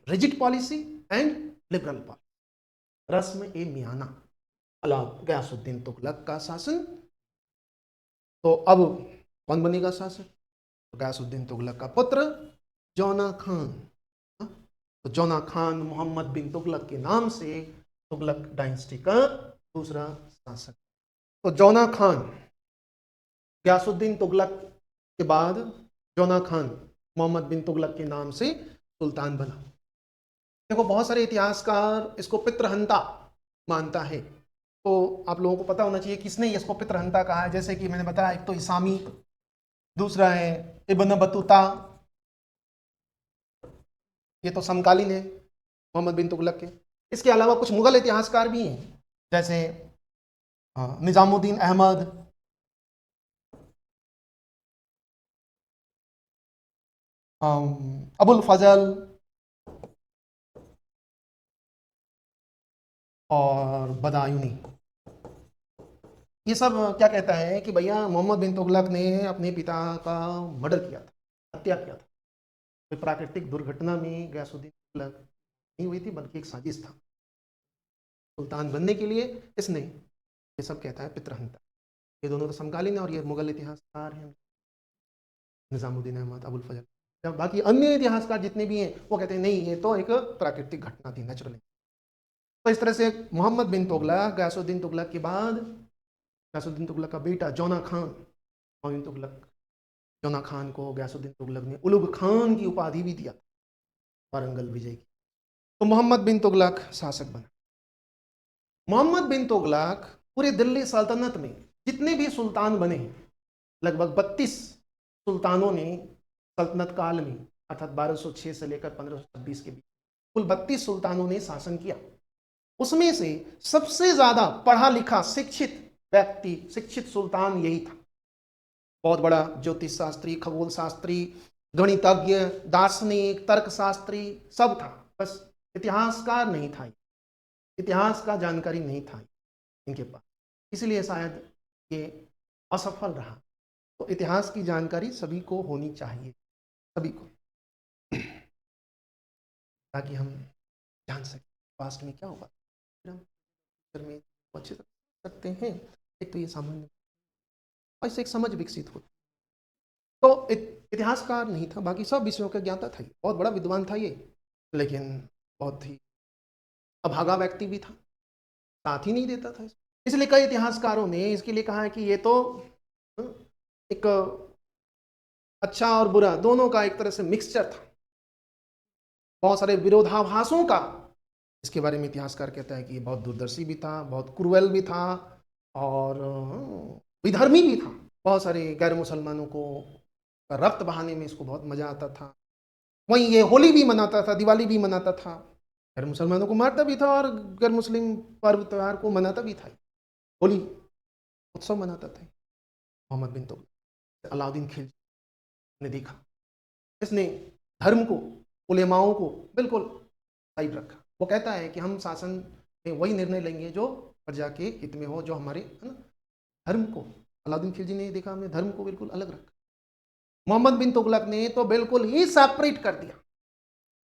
rigid policy and liberal policy. रस्म ए मियाना, गयासुद्दीन तुगलक का शासन। तो अब कौन बनेगा शासक? तो गयासुद्दीन तुगलक का पुत्र जौना खान। तो जौना खान मोहम्मद बिन तुगलक के नाम से तुगलक डायनेस्टी का दूसरा शासक। तो जौना खान, गयासुद्दीन तुगलक के बाद जौना खान मोहम्मद बिन तुगलक के नाम से सुल्तान बना। देखो बहुत सारे इतिहासकार इसको पितृहंता मानता है, तो आप लोगों को पता होना चाहिए किसने इसको पितृहंता कहा है। जैसे कि मैंने बताया, एक तो इसामी, दूसरा है इब्न बतूता, ये तो समकालीन है मोहम्मद बिन तुगलक के। इसके अलावा कुछ मुगल इतिहासकार भी हैं, जैसे निजामुद्दीन अहमद, अबुल फजल और बदायूनी। ये सब क्या कहता है कि भैया मोहम्मद बिन तुगलक ने अपने पिता का मर्डर किया था, हत्या किया था। कोई प्राकृतिक दुर्घटना में गयासुद्दीन तुगलक नहीं हुई थी, बल्कि एक साजिश था सुल्तान बनने के लिए। इसने ये सब कहता है पितृहंता। ये दोनों तो समकालीन है और ये मुगल इतिहासकार हैं, निजामुद्दीन अहमद, अबुल फजल। जब बाकी अन्य इतिहासकार जितने भी हैं वो कहते हैं नहीं, ये तो एक प्राकृतिक घटना थी, नेचुरल। तो इस तरह से मोहम्मद बिन तुगलक गयासुद्दीन तुगलक के बाद गयासुद्दीन तुगलक का बेटा जौना खान, मोहम्मद तुगलक जौना खान को गयासुद्दीन तुगलक ने उलुग खान की उपाधि भी दिया, वारंगल विजय की। तो मोहम्मद बिन तुगलक शासक बना। मोहम्मद बिन तुगलक पूरे दिल्ली सल्तनत में जितने भी सुल्तान बने, लगभग 32 सुल्तानों ने सल्तनत काल में, अर्थात 1206 से लेकर 1526 के बीच कुल 32 सुल्तानों ने शासन किया। उसमें से सबसे ज्यादा पढ़ा लिखा शिक्षित व्यक्ति, शिक्षित सुल्तान यही था। बहुत बड़ा ज्योतिष शास्त्री, खगोल शास्त्री, गणितज्ञ, दार्शनिक, तर्कशास्त्री सब था। बस इतिहासकार नहीं था, इतिहास का जानकारी नहीं था इनके पास, इसलिए शायद ये असफल रहा। तो इतिहास की जानकारी सभी को होनी चाहिए, सभी को, ताकि हम जान सकें पास्ट में क्या हुआ, फिर हम फ्यूचर में अच्छे से सकते हैं। एक तो ये सामान्य और इससे एक समझ विकसित होती। तो इतिहासकार नहीं था, बाकी सब विषयों का ज्ञाता था। बहुत बड़ा विद्वान था ये, लेकिन बहुत ही अभागा व्यक्ति भी था, साथ ही नहीं देता था। इसलिए कई इतिहासकारों ने इसके लिए कहा है कि ये तो एक अच्छा और बुरा दोनों का एक तरह से मिक्सचर था, बहुत सारे विरोधाभासों का। इसके बारे में इतिहासकार कहता है कि ये बहुत दूरदर्शी भी था, बहुत क्रूएल भी था और विधर्मी भी था। बहुत सारे गैर मुसलमानों को रक्त बहाने में इसको बहुत मजा आता था। वहीं ये होली भी मनाता था, दिवाली भी मनाता था, गैर मुसलमानों को मारता भी था और गैर मुस्लिम पर्व त्यौहार को मनाता भी था। होली उत्सव मनाता था। मोहम्मद बिन तुगलक, अलाउद्दीन खिलजी ने देखा, इसने धर्म को, उलेमाओं को बिल्कुल साइड रखा। वो कहता है कि हम शासन में वही निर्णय लेंगे जो प्रजा के हित में हो, जो हमारे धर्म को। अलाउद्दीन खिलजी ने देखा, हमने धर्म को बिल्कुल अलग रखा। मोहम्मद बिन तुगलक ने तो बिल्कुल ही सेपरेट कर दिया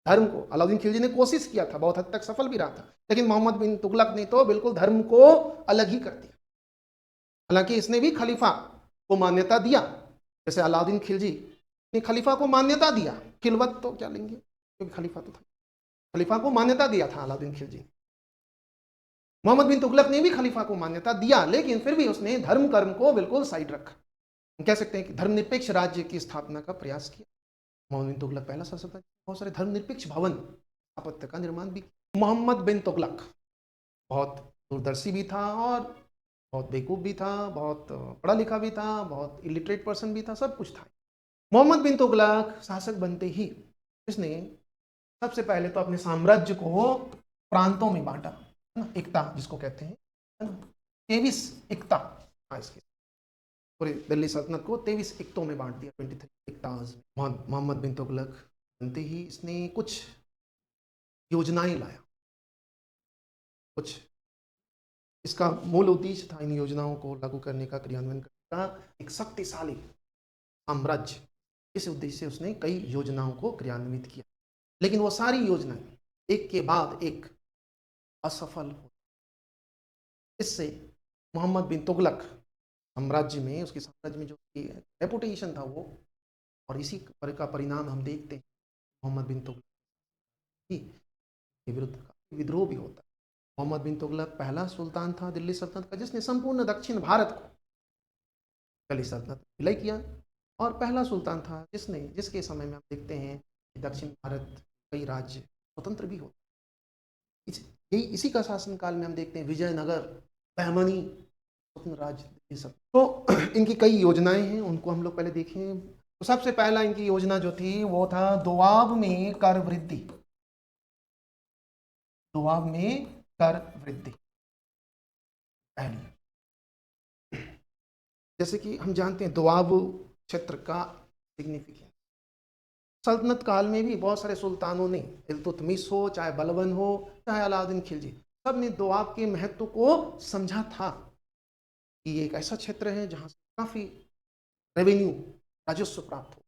धर्म को। अलाउद्दीन खिलजी ने कोशिश किया था, बहुत हद तक सफल भी रहा था, लेकिन मोहम्मद बिन तुगलक ने तो बिल्कुल धर्म को अलग ही कर दिया। हालांकि इसने भी खलीफा को मान्यता दिया, जैसे अलाउद्दीन खिलजी ने खलीफा को मान्यता दिया। खिलवत तो क्या लेंगे, क्योंकि खलीफा तो था, खलीफा को मान्यता दिया था अलाउद्दीन खिलजी। मोहम्मद बिन तुगलक ने भी खलीफा को मान्यता दिया, लेकिन फिर भी उसने धर्म कर्म को बिल्कुल साइड रखा। हम कह सकते हैं कि धर्मनिरपेक्ष राज्य की स्थापना का प्रयास किया। मोहम्मद बिन तुगलक पहला शासक था, बहुत सारे धर्मनिरपेक्ष भवन स्थापत्य का निर्माण भी। मोहम्मद बिन तुगलक बहुत दूरदर्शी भी था और बहुत बेवकूफ़ भी था, बहुत पढ़ा लिखा भी था, बहुत इलिटरेट पर्सन भी था, सब कुछ था। मोहम्मद बिन तुगलक शासक बनते ही इसने सबसे पहले तो अपने साम्राज्य को प्रांतों में बांटा, है ना, एकता जिसको कहते हैं, है ना, 23 एकता। हाँ, इसकी पूरी दिल्ली सल्तनत को 23 इक्तों में बांट दिया, 23 इक्ताज। मोहम्मद बिन तुगलक बनते ही इसने कुछ योजनाएं लाया। कुछ इसका मूल उद्देश्य था इन योजनाओं को लागू करने का, क्रियान्वयन करने का, एक शक्तिशाली साम्राज्य। इस उद्देश्य से उसने कई योजनाओं को क्रियान्वित किया, लेकिन वो सारी योजनाएं एक के बाद एक असफल हो। इससे मोहम्मद बिन तुगलक साम्राज्य में, उसके साम्राज्य में जो रेपुटेशन था वो, और इसी का परिणाम हम देखते हैं। मोहम्मद बिन तुगलक के विरुद्ध विद्रोह भी होता है। मोहम्मद बिन तुगलक पहला सुल्तान था दिल्ली सल्तनत का जिसने संपूर्ण दक्षिण भारत को दिल्ली सल्तनत विलय किया, और पहला सुल्तान था जिसके समय में हम देखते हैं कि दक्षिण भारत कई राज्य स्वतंत्र भी होते। इसी का शासनकाल में हम देखते हैं विजयनगर, बहमनी स्वतंत्र राज्य। तो इनकी कई योजनाएं हैं, उनको हम लोग पहले देखें। तो सबसे पहला इनकी योजना जो थी वो था दोआब में कर वृद्धि। दोआब में कर वृद्धि पहली। जैसे कि हम जानते हैं दोआब क्षेत्र का सिग्निफिकेंस, सल्तनत काल में भी बहुत सारे सुल्तानों ने, इल्तुतमिश हो, चाहे बलबन हो, चाहे अलाउद्दीन खिलजी, सब ने दोआब के महत्व को समझा था कि ये एक ऐसा क्षेत्र है जहां से काफी रेवेन्यू, राजस्व प्राप्त हो।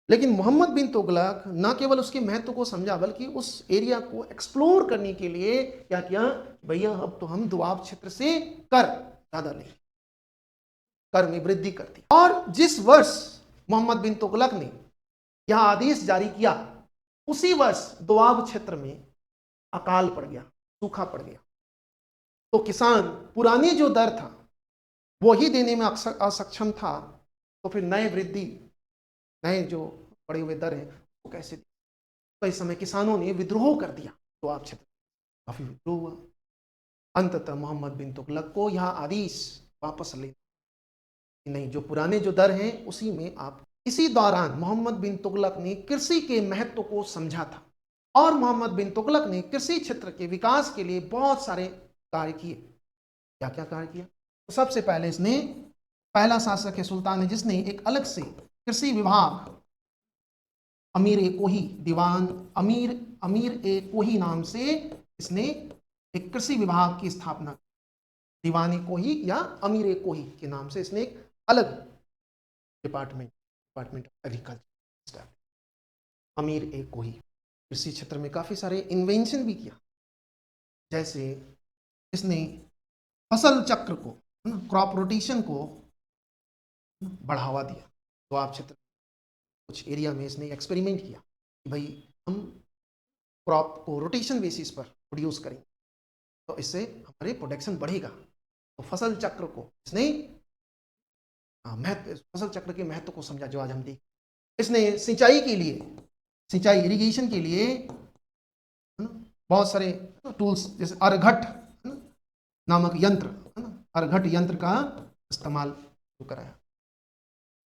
लेकिन मोहम्मद बिन तुगलक न केवल उसके महत्व को समझा बल्कि उस एरिया को एक्सप्लोर करने के लिए क्या किया, भैया अब तो हम दोआब क्षेत्र से कर ज्यादा लेंगे, कर में वृद्धि कर दी। और जिस वर्ष मोहम्मद बिन तुगलक ने यह आदेश जारी किया, उसी वर्ष दोआब क्षेत्र में अकाल पड़ गया, सूखा पड़ गया। तो किसान पुरानी जो दर था वो ही देने में असक्षम था, तो फिर नए वृद्धि, नए जो पड़े हुए दर हैं वो कैसे दी? तो इस समय किसानों ने विद्रोह कर दिया, दोआब क्षेत्र काफी विद्रोह हुआ। अंततः मोहम्मद बिन तुगलक को यह आदेश वापस ले, नहीं, जो पुराने जो दर हैं उसी में आप। इसी दौरान मोहम्मद बिन तुगलक ने कृषि के महत्व को समझा था और मोहम्मद बिन तुगलक ने कृषि क्षेत्र के विकास के लिए बहुत सारे कार्य किए। क्या क्या कार्य किया? तो सबसे पहले इसने, पहला शासक है सुल्तान है जिसने एक अलग से कृषि विभाग, अमीर ए कोही दीवान, अमीर ए कोही नाम से इसने एक कृषि विभाग की स्थापना की। दीवान ए कोही या अमीर ए कोही के नाम से इसने एक अलग डिपार्टमेंट ऑफ एग्रीकल्चर, अमीर ए कोही। कृषि क्षेत्र में काफी सारे इन्वेंशन भी किया, जैसे इसने फसल चक्र को, क्रॉप रोटेशन को बढ़ावा दिया। तो आप क्षेत्र कुछ एरिया में इसने एक्सपेरिमेंट किया कि भाई हम क्रॉप को रोटेशन बेसिस पर प्रोड्यूस करेंगे तो इससे हमारे प्रोडक्शन बढ़ेगा। तो फसल चक्र को इसने महत्व, फसल चक्र के महत्व को समझा, जो आज हम देख। इसने सिंचाई के लिए, सिंचाई इरिगेशन के लिए बहुत सारे टूल्स, जैसे अर्घट नामक यंत्र, अर्घट यंत्र का इस्तेमाल कराया।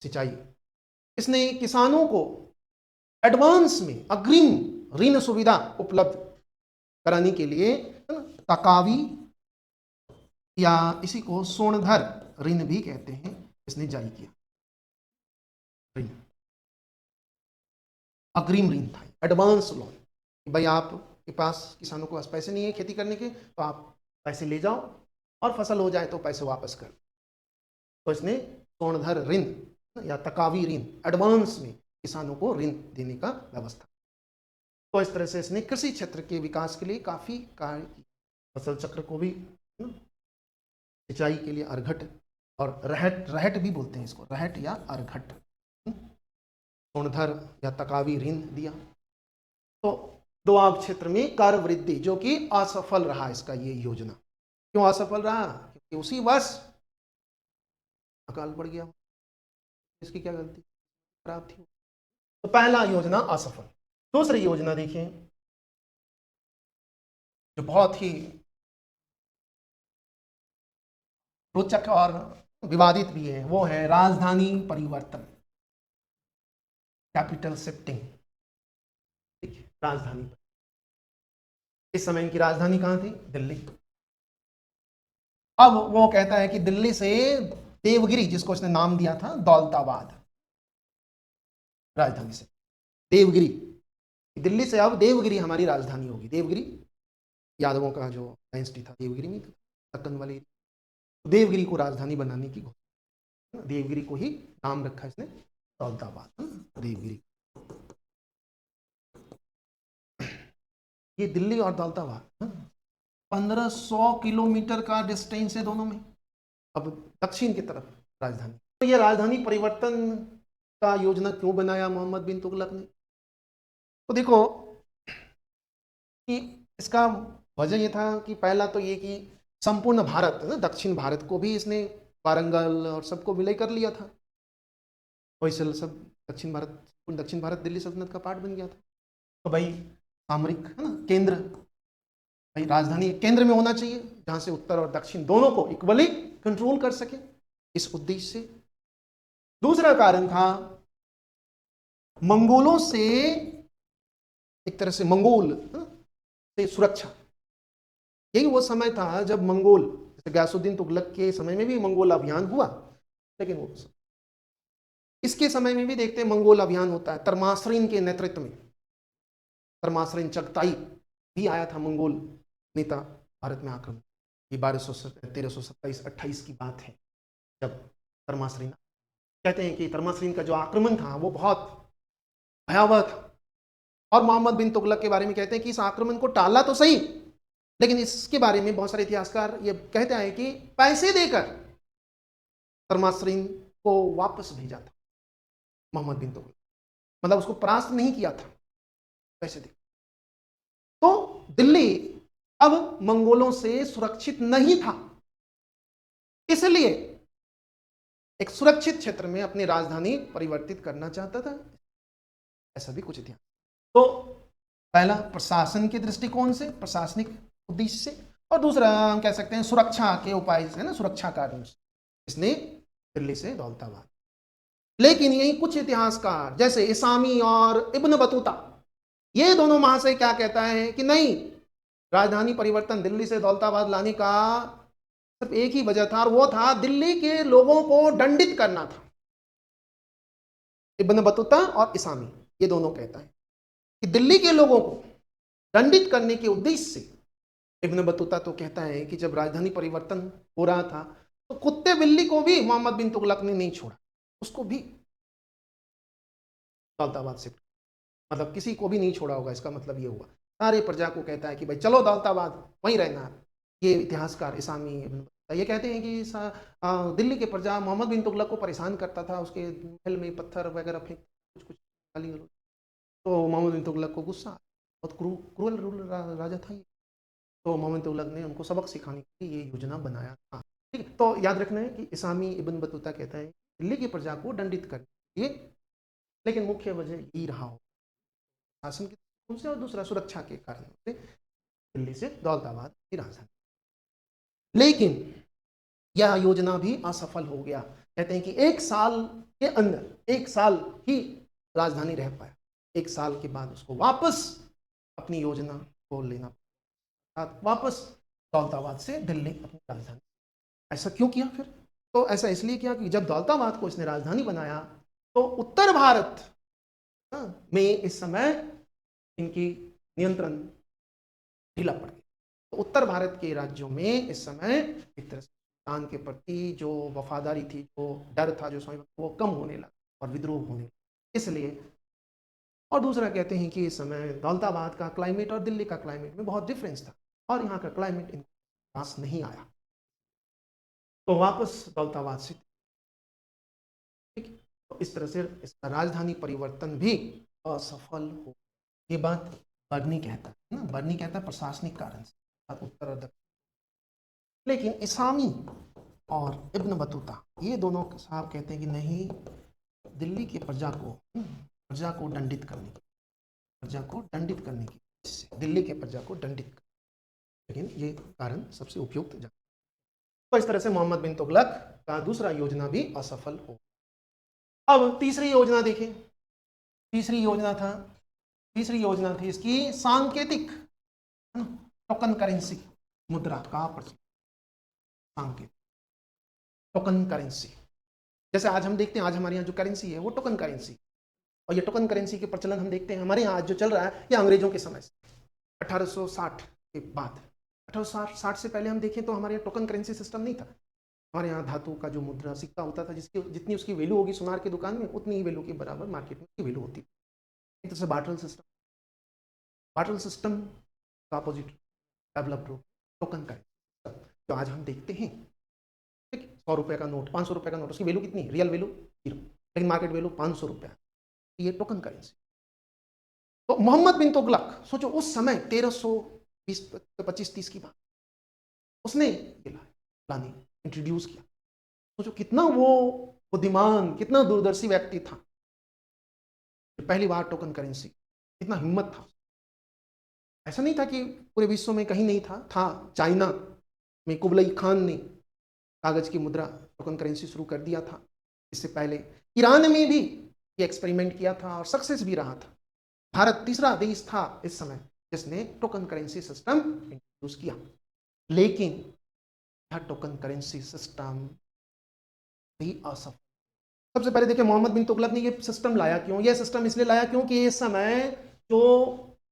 सिंचाई, इसने किसानों को एडवांस में अग्रिम ऋण सुविधा उपलब्ध कराने के लिए तकावी या इसी को सोनधर ऋण भी कहते हैं, इसने जारी किया। ऋण अग्रिम ऋण था, एडवांस लोन। भाई आपके पास, किसानों के पास पैसे नहीं है खेती करने के, तो आप पैसे ले जाओ और फसल हो जाए तो पैसे वापस कर। तो इसने सोनधर ऋण या तकावी ऋण, एडवांस में किसानों को ऋण देने का व्यवस्था। तो इस तरह से इसने कृषि क्षेत्र के विकास के लिए काफी कार्य किया। फसल चक्र को भी, सिंचाई के लिए अर्घट और रहट भी बोलते हैं इसको, रहट या अर्घट, सोनधर या तकावी ऋण दिया। तो दोआब क्षेत्र में कर वृद्धि, जो कि असफल रहा इसका ये योजना। क्यों असफल रहा? क्योंकि उसी वर्ष अकाल पड़ गया। इसकी क्या गलती, खराब थी। तो पहला योजना असफल। दूसरी योजना देखिए जो बहुत ही रोचक और विवादित भी है, वो है राजधानी परिवर्तन, कैपिटल शिफ्टिंग। राजधानी, इस समय इनकी राजधानी कहां थी? दिल्ली। अब वो कहता है कि दिल्ली से देवगिरी, जिसको इसने नाम दिया था दौलताबाद, राजधानी से देवगिरी, दिल्ली से अब देवगिरी हमारी राजधानी होगी। देवगिरी यादवों का जो डायनेस्टी था, देवगिरी में दक्कन वाली, देवगिरी को राजधानी बनाने की घोषणा, देवगिरी को ही नाम रखा इसने दौलताबाद, देवगिरी। ये दिल्ली और दौलताबाद 1500 किलोमीटर का डिस्टेंस है दोनों में। अब दक्षिण की तरफ राजधानी। तो ये राजधानी परिवर्तन का योजना क्यों बनाया मोहम्मद बिन तुगलक ने? तो देखो कि इसका वजह ये था कि पहला तो ये कि संपूर्ण भारत, दक्षिण भारत को भी इसने, वारंगल और सबको विलय कर लिया था। वैसे सब दक्षिण भारत दिल्ली सल्तनत का पार्ट बन गया था। तो भाई सामरिक, है ना, केंद्र, भाई राजधानी केंद्र में होना चाहिए जहां से उत्तर और दक्षिण दोनों को इक्वली कंट्रोल कर सके, इस उद्देश्य से। दूसरा कारण था मंगोलों से, एक तरह से मंगोल से सुरक्षा। यही वो समय था जब मंगोल, जैसे गयासुद्दीन तुगलक के समय में भी मंगोल अभियान हुआ, लेकिन वो इसके समय में भी देखते हैं मंगोल अभियान होता है तरमासरीन के नेतृत्व में। तरमासरीन चगताई भी आया था मंगोल नेता भारत में आक्रमण। ये 1327-28 की बात है जब तरमासरीन, कहते हैं कि तरमासरीन का जो आक्रमण था वो बहुत भयावह था। और मोहम्मद बिन तुगलक के बारे में कहते हैं कि इस आक्रमण को टाला तो सही, लेकिन इसके बारे में बहुत सारे इतिहासकार ये कहते हैं कि पैसे देकर तरमासरीन को वापस भेजा था मोहम्मद बिन तुगलक, मतलब उसको परास्त नहीं किया था पैसे देकर। तो दिल्ली अब मंगोलों से सुरक्षित नहीं था, इसलिए एक सुरक्षित क्षेत्र में अपनी राजधानी परिवर्तित करना चाहता था। ऐसा भी कुछ इतिहास। तो पहला प्रशासन के दृष्टिकोण से, प्रशासनिक उद्देश्य से, और दूसरा हम कह सकते हैं सुरक्षा के उपाय से, ना, सुरक्षा कारण से इसने दिल्ली से दौलताबाद। लेकिन यही कुछ इतिहासकार जैसे इसामी और इब्न बतूता, ये दोनों महाशय क्या कहता है कि नहीं, राजधानी परिवर्तन दिल्ली से दौलताबाद लाने का सिर्फ एक ही वजह था, और वो था दिल्ली के लोगों को दंडित करना था। इब्न बतूता और इसामी ये दोनों कहता है कि दिल्ली के लोगों को दंडित करने के उद्देश्य से। इब्न बतूता तो कहता है कि जब राजधानी परिवर्तन हो रहा था तो कुत्ते बिल्ली को भी मोहम्मद बिन तुगलक ने नहीं छोड़ा, उसको भी दौलताबाद से, मतलब किसी को भी नहीं छोड़ा होगा, इसका मतलब ये हुआ सारे प्रजा को कहता है कि भाई चलो दौलताबाद वहीं रहना। ये इतिहासकार इसामी ये कहते हैं कि दिल्ली के प्रजा मोहम्मद बिन तुगलक को परेशान करता था, उसके महल में पत्थर वगैरह फेंक कुछ कुछ गाली गलौज। तो मोहम्मद बिन तुगलक को गुस्सा, बहुत क्रूअल राजा था ये। तो मोहम्मद तुगलक ने उनको सबक सिखाने के लिए ये योजना बनाया था। ठीक है, तो याद रखना है कि इसामी इब्न बतूता कहता है दिल्ली की प्रजा को दंडित करने के लिए, लेकिन मुख्य वजह यही रहा हो शासन की तरफ से, और दूसरा सुरक्षा के कारण से दिल्ली से दौलताबाद की राजधानी। लेकिन यह योजना भी असफल हो गया। कहते हैं कि एक साल के अंदर, एक साल ही राजधानी रह पाया, एक साल के बाद उसको वापस अपनी योजना को लेना, वापस दौलताबाद से दिल्ली अपनी राजधानी। ऐसा क्यों किया फिर? तो ऐसा इसलिए किया कि जब दौलताबाद को इसने राजधानी बनाया तो उत्तर भारत में इस समय इनकी नियंत्रण ढीला पड़ गया। तो उत्तर भारत के राज्यों में इस समय एक तरह से सुल्तान के प्रति जो वफादारी थी, जो डर था, जो समय वो कम होने लगा और विद्रोह होने लगा, इसलिए। और दूसरा कहते हैं कि इस समय दौलताबाद का क्लाइमेट और दिल्ली का क्लाइमेट में बहुत डिफरेंस था, और यहाँ का क्लाइमेट इनको पास नहीं आया, तो वापस दौलताबाद से। ठीक, तो इस तरह से इसका राजधानी परिवर्तन भी असफल हो। ये बात बर्नी कहता है ना, बर्नी कहता है प्रशासनिक कारण से उत्तर और दक्षिण। लेकिन इसामी और इब्न बतूता ये दोनों साहब कहते हैं कि नहीं, दिल्ली की प्रजा को दंडित करने की, प्रजा को दंडित करने की, दिल्ली के प्रजा को दंडित करने, लेकिन ये कारण सबसे उपयुक्त जा। तो इस तरह से मोहम्मद बिन तुगलक का दूसरा योजना भी असफल हो। अब तीसरी योजना देखें। तीसरी योजना थी इसकी सांकेतिक टोकन करेंसी, मुद्रा का प्रचलन, सांकेतिक टोकन करेंसी। जैसे आज हम देखते हैं, आज हमारे यहाँ जो करेंसी है वो टोकन करेंसी, और ये टोकन करेंसी के प्रचलन हम देखते हैं हमारे यहाँ आज जो चल रहा है, ये अंग्रेजों के समय से 1860 के बाद। 1860 से पहले हम देखें तो हमारे यहाँ टोकन करेंसी सिस्टम नहीं था। हमारे यहाँ धातु का जो मुद्रा सिक्का होता था, जिसकी जितनी उसकी वैल्यू होगी सुनार की दुकान में, उतनी ही वैल्यू के बराबर मार्केट में उसकी वैल्यू होती थी। एक तरह से बार्टर सिस्टम का अपोजिट डेवलप्ड टोकन करेंसी, जो आज हम देखते हैं। ठीक, 100 रुपये का नोट, 500 रुपये का नोट, उसकी वैल्यू कितनी, रियल वैल्यू 0, लेकिन मार्केट वैल्यू 500 रुपया, ये टोकन करेंसी। तो मोहम्मद बिन तुगलक, सोचो उस समय 1325-30 की बात, उसने प्लानिंग इंट्रोड्यूस किया। सोचो कितना वो बुद्धिमान, कितना दूरदर्शी व्यक्ति था, पहली बार टोकन करेंसी, कितना हिम्मत था। ऐसा नहीं था कि पूरे विश्व में कहीं नहीं था। चाइना में कुबलई खान ने कागज की मुद्रा टोकन करेंसी शुरू कर दिया था। इससे पहले ईरान में भी ये एक्सपेरिमेंट किया था और सक्सेस भी रहा था। भारत तीसरा देश था इस समय जिसने टोकन करेंसी सिस्टम इंट्रोड्यूस किया। लेकिन यह टोकन करेंसी सिस्टम भी असफल। सबसे पहले देखिए मोहम्मद बिन तुगलक ने ये सिस्टम लाया क्यों? ये सिस्टम इसलिए लाया क्योंकि इस समय जो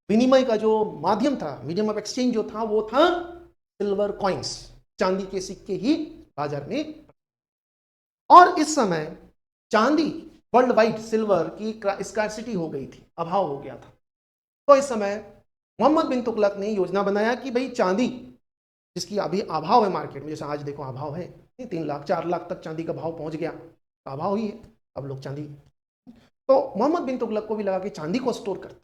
विनिमय का जो माध्यम था, मीडियम ऑफ एक्सचेंज जो था, वो था सिल्वर कॉइन्स, चांदी के सिक्के ही बाजार में। और इस समय चांदी वर्ल्ड वाइड सिल्वर की स्कार्सिटी हो गई थी, अभाव हो गया था। तो इस समय मोहम्मद बिन तुगलक ने योजना बनाया कि भाई चांदी जिसकी अभी अभाव है मार्केट में, जैसे आज देखो अभाव है 3 लाख 4 लाख तक चांदी का भाव पहुंच गया, तो अभाव ही है, अब लोग चांदी। तो मोहम्मद बिन तुगलक को भी लगा कि चांदी को स्टोर करते,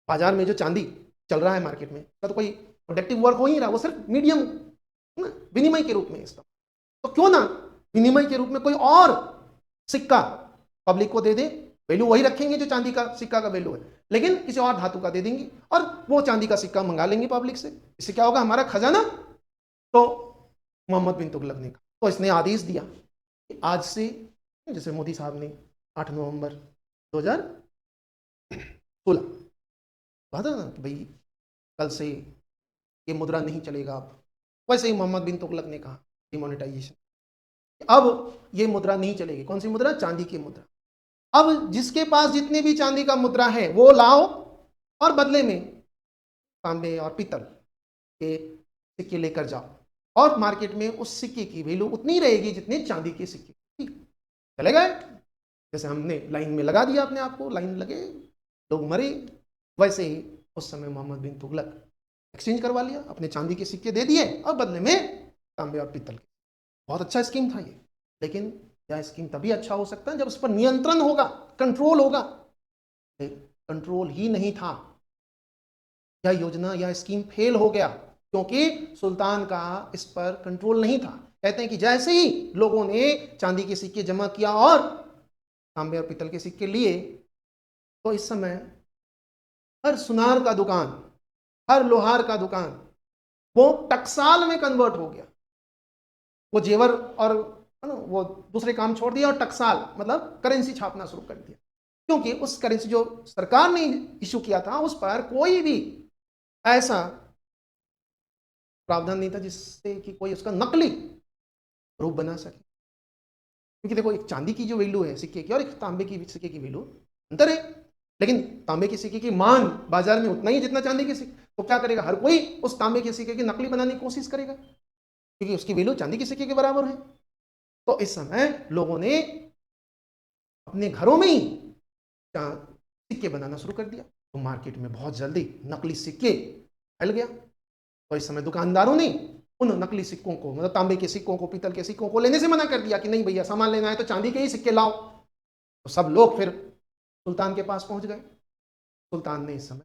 बाजार में जो चांदी चल रहा है मार्केट में, तो कोई प्रोडक्टिव वर्क हो ही रहा, वो सिर्फ मीडियम विनिमय के रूप में इस्तेमाल, तो क्यों ना विनिमय के रूप में कोई और सिक्का पब्लिक को दे दे, वैल्यू वही रखेंगे जो चांदी का सिक्का का वैल्यू है, लेकिन किसी और धातु का दे देंगे और वो चांदी का सिक्का मंगा लेंगे पब्लिक से। इससे क्या होगा, हमारा खजाना। तो मोहम्मद बिन तुगलक ने कहा, तो इसने आदेश दिया कि आज से, जैसे मोदी साहब ने 8 नवंबर 2016 कहा था कि भाई कल से ये मुद्रा नहीं चलेगा, अब वैसे ही मोहम्मद बिन तुगलक ने कहा डिमोनेटाइजेशन, अब ये मुद्रा नहीं चलेगी। कौन सी मुद्रा? चांदी की मुद्रा। अब जिसके पास जितने भी चांदी का मुद्रा है वो लाओ और बदले में तांबे और पीतल के सिक्के लेकर जाओ, और मार्केट में उस सिक्के की वैल्यू उतनी रहेगी जितने चांदी के सिक्के की। चले गए, जैसे हमने लाइन में लगा दिया अपने आप को, लाइन लगे, लोग मरे, वैसे ही उस समय मोहम्मद बिन तुगलक एक्सचेंज करवा लिया, अपने चांदी के सिक्के दे दिए और बदले में तांबे और पीतल के। बहुत अच्छा स्कीम था ये, लेकिन यह स्कीम तभी अच्छा हो सकता है जब उस पर नियंत्रण होगा, कंट्रोल होगा। कंट्रोल ही नहीं था, यह योजना, यह स्कीम फेल हो गया क्योंकि सुल्तान का इस पर कंट्रोल नहीं था। कहते हैं कि जैसे ही लोगों ने चांदी के सिक्के जमा किया और तांबे और पीतल के सिक्के लिए, तो इस समय हर सुनार का दुकान, हर लोहार का दुकान वो टकसाल में कन्वर्ट हो गया। वो जेवर और वो दूसरे काम छोड़ दिया और टकसाल मतलब करेंसी छापना शुरू कर दिया, क्योंकि उस करेंसी जो सरकार ने इशू किया था उस पर कोई भी ऐसा प्रावधान नहीं था जिससे कि कोई उसका नकली रूप बना सके। क्योंकि देखो, एक चांदी की जो वैल्यू है सिक्के की और एक तांबे की सिक्के की वैल्यू अंतर है, लेकिन तांबे के सिक्के की मांग बाजार में उतना ही जितना चांदी के सिक्के। तो क्या करेगा, हर कोई उस तांबे के सिक्के की नकली बनाने की कोशिश करेगा क्योंकि उसकी वैल्यू चांदी के सिक्के के बराबर है। तो इस समय लोगों ने अपने घरों में ही सिक्के बनाना शुरू कर दिया, तो मार्केट में बहुत जल्दी नकली सिक्के फैल गया। तो इस समय दुकानदारों ने उन नकली सिक्कों को, मतलब तांबे के सिक्कों को, पीतल के सिक्कों को लेने से मना कर दिया कि नहीं भैया, सामान लेना है तो चांदी के ही सिक्के लाओ। तो सब लोग फिर सुल्तान के पास पहुंच गए। सुल्तान ने इस समय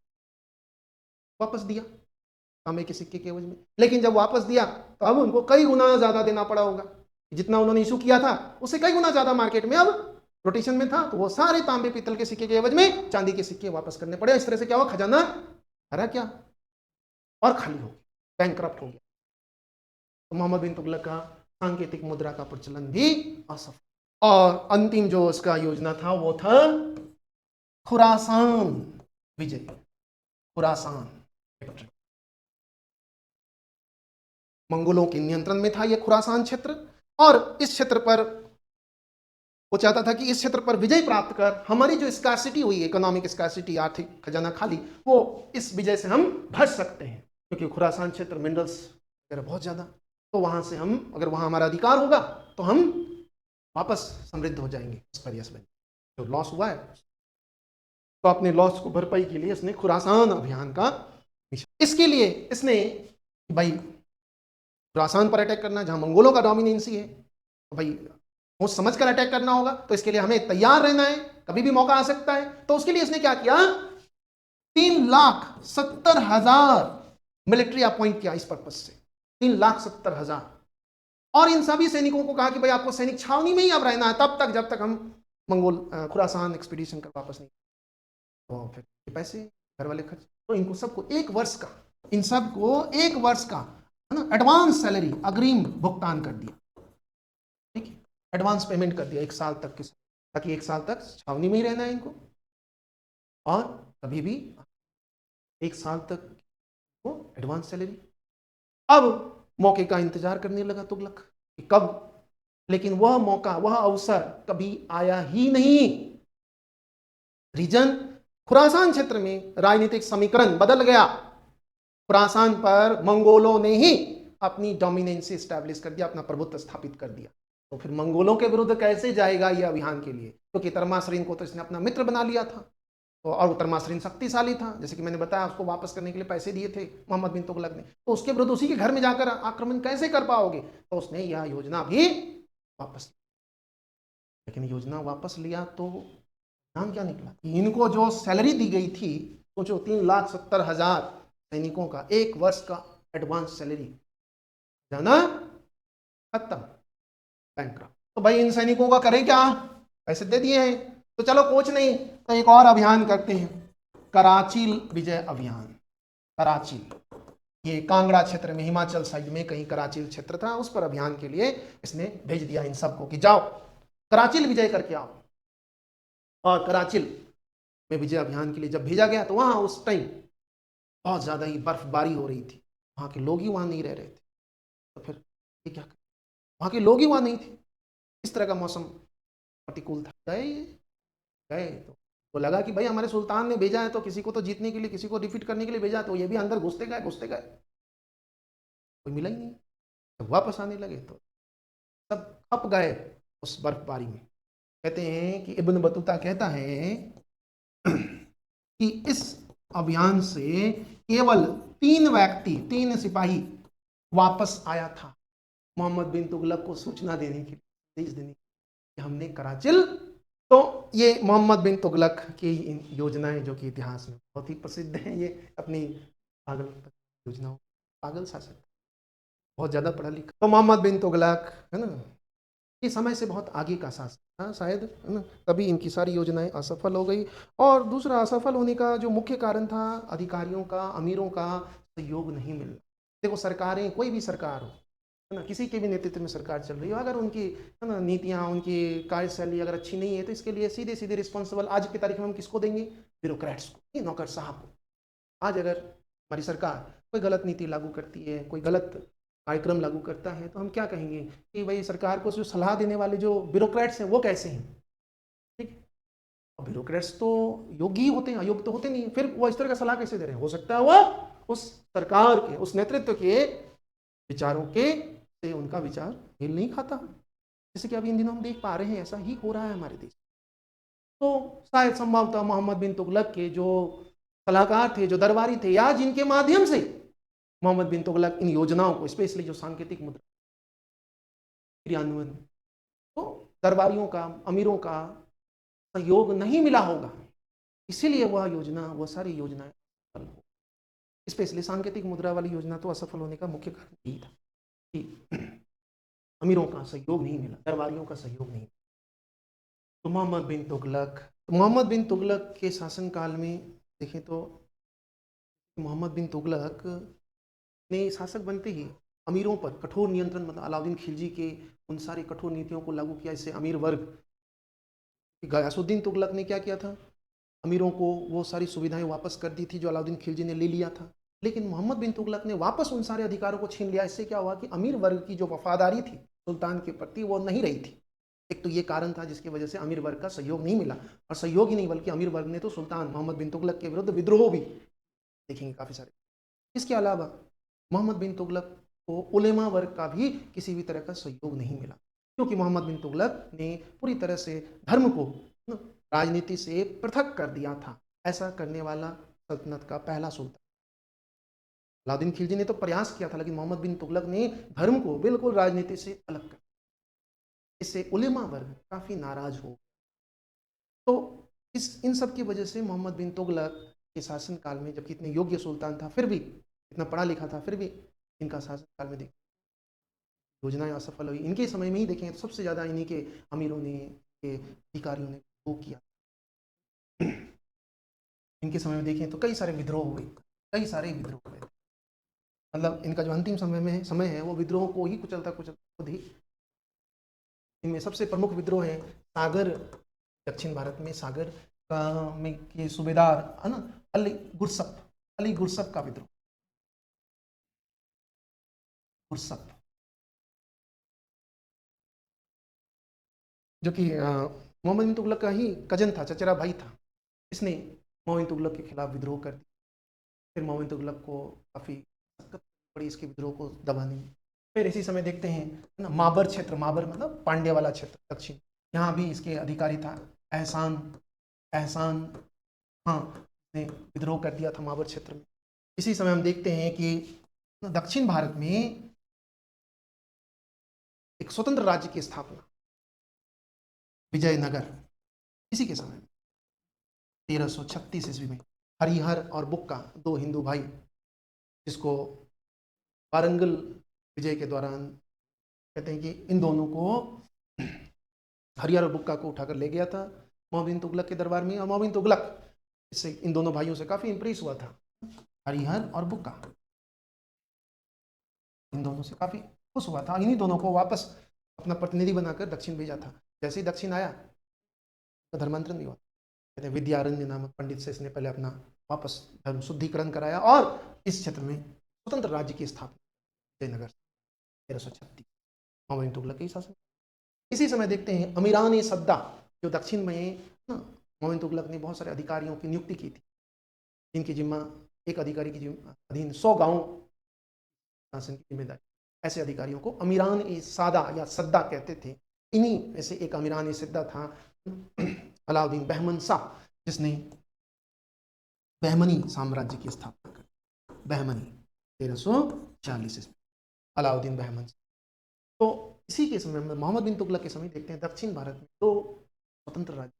वापस दिया तांबे के सिक्के के एवज में, लेकिन जब वापस दिया तो अब उनको कई गुना ज्यादा देना पड़ा होगा, जितना उन्होंने इशू किया था उससे कई गुना ज्यादा मार्केट में अब रोटेशन में था। तो वो सारे तांबे पीतल के सिक्के के एवज में चांदी के सिक्के वापस करने पड़े। इस तरह से क्या हुआ, खजाना भरा क्या और खाली हो गया, बैंकक्रप्ट हो गया। तो मोहम्मद बिन तुगलक का सांकेतिक मुद्रा का प्रचलन भी असफल। और अंतिम जो उसका योजना था वो था खुरासान विजय, खुरासान। मंगोलों के नियंत्रण में था यह खुरासान क्षेत्र, और इस क्षेत्र पर वो चाहता था कि इस क्षेत्र पर विजय प्राप्त कर हमारी जो स्कार्सिटी हुई, इकोनॉमिक स्कार्सिटी, आर्थिक खजाना खाली, वो इस विजय से हम भर सकते हैं। क्योंकि खुरासान क्षेत्र मिनरल्स वगैरह बहुत ज्यादा, तो वहां से हम, अगर वहां हमारा अधिकार होगा तो हम वापस समृद्ध हो जाएंगे उस पर यश बन। जो लॉस हुआ है, तो अपने लॉस को भरपाई के लिए इसने खुरासान अभियान का, इसके लिए इसने भाई खुरासान पर अटैक करना, जहां मंगोलों का डोमिनेंसी है, तो भाई सोच समझ कर अटैक करना होगा, तो इसके लिए हमें तैयार रहना है, कभी भी मौका आ सकता है। तो उसके लिए इसने क्या किया, 3,70,000 मिलिट्री अपॉइंट किया इस पर्पज से, 3,70,000। और इन सभी सैनिकों को कहा कि भाई आपको सैनिक छावनी में ही अब रहना है तब तक जब तक हम मंगोल खुरासान एक्सपीडिशन कर वापस नहीं। तो फिर पैसे घर वाले खर्च, तो इनको सबको 1 वर्ष का, इन सबको 1 वर्ष का है ना एडवांस सैलरी, अग्रिम भुगतान कर दिया। ठीक है, एडवांस पेमेंट कर दिया 1 साल तक के, ताकि 1 साल तक छावनी में ही रहना है इनको, और कभी भी 1 साल तक वो एडवांस सैलरी। अब मौके का इंतजार करने लगा तुगलक कि कब, लेकिन वह मौका, वह अवसर कभी आया ही नहीं। रीजन, खुरासान क्षेत्र में राजनीतिक समीकरण बदल गया। खुरासान पर मंगोलों ने ही अपनी डोमिनेंसी स्टैब्लिश कर दिया, अपना प्रभुत्व स्थापित कर दिया। तो फिर मंगोलों के विरुद्ध कैसे जाएगा यह अभियान के लिए, क्योंकि तरमासरीन को तो इसने अपना मित्र बना लिया था। तो और तरमासरीन शक्तिशाली था, जैसे कि मैंने बताया, उसको वापस करने के लिए पैसे दिए थे मोहम्मद बिन तुगलक ने। तो उसके विरुद्ध उसी के घर में जाकर आक्रमण कैसे कर पाओगे, तो उसने यह योजना भी वापस। लेकिन योजना वापस लिया तो नाम क्या निकला, इनको जो सैलरी दी गई थी, सोचो 3,70,000 सैनिकों का 1 वर्ष का एडवांस सैलरी, जाना खत्म, बैंकक्रप्ट। तो भाई इन सैनिकों का करें क्या, पैसे दे दिए हैं, तो चलो कोच नहीं तो एक और अभियान करते हैं, कराचील विजय अभियान। कराचील, ये कांगड़ा क्षेत्र में, हिमाचल साइड में कहीं कराचील क्षेत्र था, उस पर अभियान के लिए इसने भेज दिया इन सबको कि जाओ कराचील विजय करके आओ। और कराचील में विजय अभियान के लिए जब भेजा गया तो वहां उस टाइम बहुत ज्यादा ही बर्फबारी हो रही थी, वहां के लोग ही वहां नहीं रह रहे थे। तो फिर ये क्या, वहां के लोग ही वहां नहीं थे, इस तरह का मौसम प्रतिकूल था। गए तो लगा कि भाई हमारे सुल्तान ने भेजा है तो किसी को तो जीतने के लिए, किसी को डिफीट करने के लिए भेजा, तो ये भी अंदर घुसते गए, कोई मिला ही नहीं। जब वापस आने लगे तो सब खप गए उस बर्फबारी में। कहते हैं कि इब्न बतूता कहता है कि इस अभियान से केवल 3 व्यक्ति, 3 सिपाही वापस आया था, मोहम्मद बिन तुगलक को सूचना देने के लिए, संदेश देने कि हमने कराचिल। तो ये मोहम्मद बिन तुगलक की योजनाएं जो कि इतिहास में बहुत ही प्रसिद्ध हैं, ये अपनी पागल योजनाओं, पागल शासक, बहुत ज्यादा पढ़ा लिखा। तो मोहम्मद बिन तुगलक है ना, ये समय से बहुत आगे का शासक था शायद, है ना, तभी इनकी सारी योजनाएं असफल हो गई। और दूसरा असफल होने का जो मुख्य कारण था, अधिकारियों का, अमीरों का सहयोग नहीं मिलना। देखो सरकारें, कोई भी सरकार हो, है ना, किसी के भी नेतृत्व में सरकार चल रही हो, अगर उनकी, है ना, नीतियाँ, उनकी कार्यशैली अगर अच्छी नहीं है, तो इसके लिए सीधे सीधे रिस्पॉन्सिबल आज की तारीख में हम किसको देंगे, ब्यूरोक्रेट्स को, ये नौकर साहब को। आज अगर हमारी सरकार कोई गलत नीति लागू करती है, कोई गलत कार्यक्रम लागू करता है, तो हम क्या कहेंगे कि भाई सरकार को जो सलाह देने वाले जो ब्यूरोक्रेट्स हैं वो कैसे हैं, ठीक है। और ब्यूरोक्रेट्स तो योग्य ही होते हैं, अयोग्य तो होते नहीं, फिर वो इस तरह का सलाह कैसे दे रहे हैं, हो सकता है वो उस सरकार के, उस नेतृत्व के विचारों के से उनका विचार मेल नहीं खाता, जैसे कि अभी इन दिनों हम देख पा रहे हैं, ऐसा ही हो रहा है हमारे देश। तो शायद संभवतः मोहम्मद बिन तुगलक के जो सलाहकार थे, जो दरबारी थे, या जिनके माध्यम से मोहम्मद बिन तुगलक इन योजनाओं को, स्पेशली जो सांकेतिक मुद्रा क्रियान्वयन, तो दरबारियों का, अमीरों का सहयोग नहीं मिला होगा, इसीलिए वह योजना, वह सारी योजनाएं असफल हो। स्पेशली सांकेतिक मुद्रा वाली योजना तो असफल होने का मुख्य कारण यही था कि अमीरों का सहयोग नहीं मिला, दरबारियों का सहयोग नहीं मिला। तो मोहम्मद बिन तुगलक के शासनकाल में देखें तो मोहम्मद बिन तुगलक ने शासक बनते ही अमीरों पर कठोर नियंत्रण, मतलब अलाउद्दीन खिलजी के उन सारी कठोर नीतियों को लागू किया। इससे अमीर वर्ग, गयासुद्दीन तुगलक ने क्या किया था, अमीरों को वो सारी सुविधाएं वापस कर दी थी जो अलाउद्दीन खिलजी ने ले लिया था। लेकिन मोहम्मद बिन तुगलक ने वापस उन सारे अधिकारों को छीन लिया। इससे क्या हुआ कि अमीर वर्ग की जो वफादारी थी सुल्तान के प्रति, वो नहीं रही थी। एक तो ये कारण था जिसकी वजह से अमीर वर्ग का सहयोग नहीं मिला, और सहयोग ही नहीं बल्कि अमीर वर्ग ने तो सुल्तान मोहम्मद बिन तुगलक के विरुद्ध विद्रोह भी देखेंगे काफ़ी सारे। इसके अलावा मोहम्मद बिन तुगलक को उलेमा वर्ग का भी किसी भी तरह का सहयोग नहीं मिला, क्योंकि मोहम्मद बिन तुगलक ने पूरी तरह से धर्म को राजनीति से पृथक कर दिया था। ऐसा करने वाला सल्तनत का पहला सुल्तान। अलाउद्दीन खिलजी ने तो प्रयास किया था, लेकिन मोहम्मद बिन तुगलक ने धर्म को बिल्कुल राजनीति से अलग कर। इससे उलेमा वर्ग काफी नाराज हो। तो इन सब की वजह से मोहम्मद बिन तुगलक के शासनकाल में, जबकि इतने योग्य सुल्तान था, फिर भी इतना पढ़ा लिखा था, फिर भी इनका शासनकाल में योजनाएं असफल हुई। इनके समय में ही देखें तो सबसे ज्यादा इन्हीं के अमीरों ने, के अधिकारियों ने वो किया। इनके समय में देखें तो कई सारे विद्रोह हुए, कई सारे विद्रोह हुए। मतलब इनका जो अंतिम समय है वो विद्रोह को ही कुचलता खुद ही। इनमें सबसे प्रमुख विद्रोह है सागर, दक्षिण भारत में सागर का में के सूबेदार है ना, अली गुरसप का विद्रोह। फुर्सत, जो कि मोहम्मद बिन तुगलक का ही कजन था, चचेरा भाई था। इसने मोहम्मद बिन तुगलक के खिलाफ विद्रोह कर दिया। फिर मोहम्मद बिन तुगलक को काफ़ी दिक्कत पड़ी इसके विद्रोह को दबाने में। फिर इसी समय देखते हैं ना, माबर क्षेत्र, माबर मतलब पांड्य वाला क्षेत्र दक्षिण, यहाँ भी इसके अधिकारी था एहसान, एहसान हाँ ने विद्रोह कर दिया था माबर क्षेत्र में। इसी समय हम देखते हैं कि दक्षिण भारत में एक स्वतंत्र राज्य की स्थापना, विजयनगर, इसी के समय 1336 ईस्वी में हरिहर और बुक्का, दो हिंदू भाई, जिसको वारंगल विजय के दौरान कहते हैं कि इन दोनों को हरिहर और बुक्का को उठाकर ले गया था मोहम्मद बिन तुगलक के दरबार में। और मोहम्मद बिन तुगलक इससे, इन दोनों भाइयों से काफी इंप्रेस हुआ था, हरिहर और बुक्का, इन दोनों से काफी खुश हुआ था। इन्हीं दोनों को वापस अपना प्रतिनिधि बनाकर दक्षिण भेजा था। जैसे ही दक्षिण आया तो धर्मांतरण नहीं हुआ। कहते हैं विद्यारण्य नामक पंडित से इसने पहले अपना वापस धर्म शुद्धिकरण कराया और इस क्षेत्र में स्वतंत्र राज्य की स्थापना, विजयनगर 1336, मोहम्मद बिन तुगलक के ही शासन। इसी समय देखते हैं अमीरान सद्दा, जो दक्षिण में मोहम्मद बिन तुगलक ने बहुत सारे अधिकारियों की नियुक्ति की थी, जिनकी जिम्मा, एक अधिकारी की अधीन 100 गांव शासन की जिम्मेदारी। ऐसे अधिकारियों को अमीरान ए सादा या सद्दा कहते थे। इन्हीं में से एक अमीरान ए सद्दा था अलाउद्दीन बहमन शाह, जिसने बहमनी साम्राज्य की स्थापना की। बहमनी 1340 ईस्वी, अलाउद्दीन बहमन। तो इसी के समय में मोहम्मद बिन तुगलक के समय देखते हैं दक्षिण भारत में दो स्वतंत्र राज्य,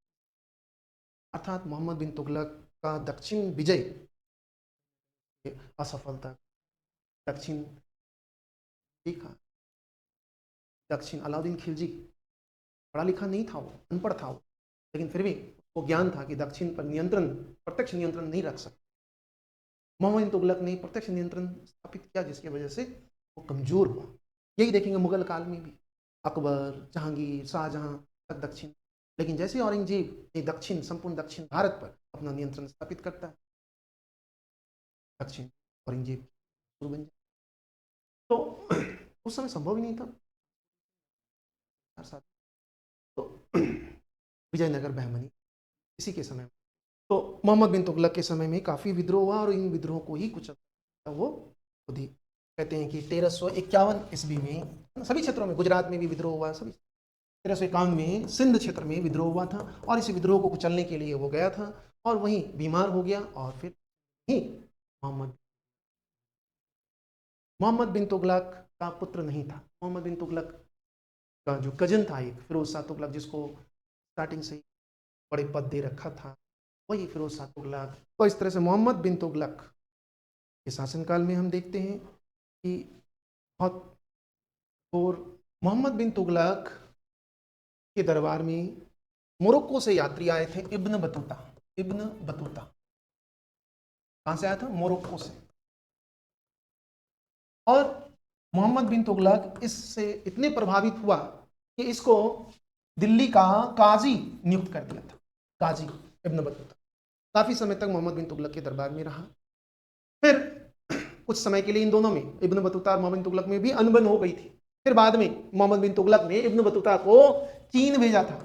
अर्थात मोहम्मद बिन तुगलक का दक्षिण विजय असफलता, दक्षिण देखा, दक्षिण अलाउद्दीन खिलजी पढ़ा लिखा नहीं था, वो अनपढ़ था वो, लेकिन फिर भी वो ज्ञान था कि दक्षिण पर नियंत्रण, प्रत्यक्ष नियंत्रण नहीं रख सकते। मोहम्मद बिन तुगलक ने प्रत्यक्ष नियंत्रण स्थापित किया, जिसकी वजह से वो कमजोर हुआ। यही देखेंगे मुगल काल में भी, अकबर, जहांगीर, शाहजहां तक दक्षिण, लेकिन जैसे औरंगजेब ने दक्षिण, संपूर्ण दक्षिण भारत पर अपना नियंत्रण स्थापित करता है, दक्षिण औरंगजेब शुरू बन जाए। तो उस समय संभव ही नहीं था। तो विजयनगर, बहमनी, इसी के समय, तो मोहम्मद बिन तुगलक के समय में काफ़ी विद्रोह हुआ और इन विद्रोह को ही कुछ वो खुद ही कहते हैं कि 1351 ईस्वी में सभी क्षेत्रों में, गुजरात में भी विद्रोह हुआ, सभी 1351 में सिंध क्षेत्र में विद्रोह हुआ था और इस विद्रोह को कुचलने के लिए वो गया था और वहीं बीमार हो गया। और फिर ही मोहम्मद बिन तुगलक का पुत्र नहीं था। मोहम्मद बिन तुगलक का जो कजन था एक, फिरोज शाह तुगलक, जिसको स्टार्टिंग से बड़े पद दे रखा था, वही फिरोज शाह तुगलक। तो इस तरह से मोहम्मद बिन तुगलक के शासनकाल में हम देखते हैं कि बहुत, और मोहम्मद बिन तुगलक के दरबार में मोरक्को से यात्री आए थे, इब्न बतूता। इब्न बतूता कहां से आया था? मोरक्को से। और मोहम्मद बिन तुगलक इससे इतने प्रभावित हुआ कि इसको दिल्ली का काजी नियुक्त कर दिया था। काजी इब्न बतूता काफी समय तक मोहम्मद बिन तुगलक के दरबार में रहा। फिर कुछ समय के लिए इन दोनों में, इब्न बतूता और मोहम्मद बिन तुगलक में भी अनबन हो गई थी। फिर बाद में मोहम्मद बिन तुगलक ने इब्न बतूता को चीन भेजा था,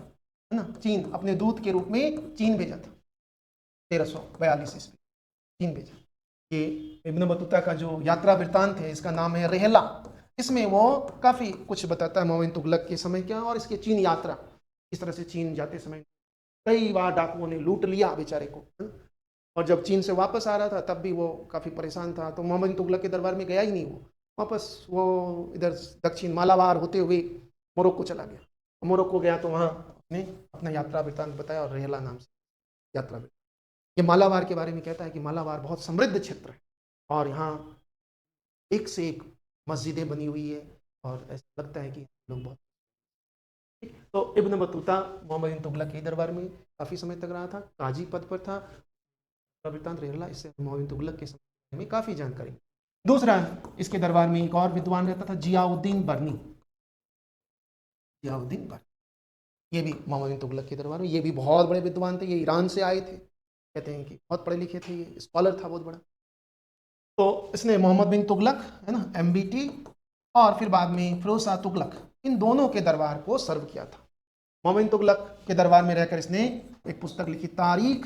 है ना, चीन, अपने दूत के रूप में चीन भेजा था 1342 ईस्वी, चीन भेजा। ये इब्न बतूता का जो यात्रा वृत्तांत है, इसका नाम है रेहला। इसमें वो काफी कुछ बताता है मोहम्मद बिन तुगलक के समय क्या और इसके चीन यात्रा। इस तरह से चीन जाते समय कई बार डाकुओं ने लूट लिया बेचारे को, और जब चीन से वापस आ रहा था तब भी वो काफी परेशान था। तो मोहम्मद बिन तुगलक के दरबार में गया ही नहीं, वो वापस वो इधर दक्षिण मालाबार होते हुए मोरक्को चला गया। मोरक्को गया तो वहाँ अपने अपना यात्रा वृत्तांत बताया और रेहला नाम से यात्रा वृत्तांत। ये मालाबार के बारे में कहता है कि मालाबार बहुत समृद्ध क्षेत्र है और यहाँ एक से एक मस्जिदें बनी हुई है और ऐसा लगता है कि लोग बहुत। तो इब्न बतूता मोहम्मद बिन तुगलक के दरबार में काफी समय तक रहा था, काजी पद पर था। वृत्तांत रेहला, इससे मोहम्मद बिन तुगलक के समय में काफी जानकारी। दूसरा, इसके दरबार में एक और विद्वान रहता था, जियाउद्दीन बर्नी। जियाउद्दीन बर्नी, ये भी मोहम्मद बिन तुगलक के दरबार में, ये भी बहुत बड़े विद्वान थे। ये ईरान से आए थे, कहते हैं कि बहुत पढ़े लिखे थे, ये स्कॉलर था बहुत बड़ा। तो इसने मोहम्मद बिन तुगलक, है ना, MBT और फिर बाद में फिरोज शाह तुगलक, इन दोनों के दरबार को सर्व किया था। मोहम्मद बिन तुगलक के दरबार में रहकर इसने एक पुस्तक लिखी, तारीख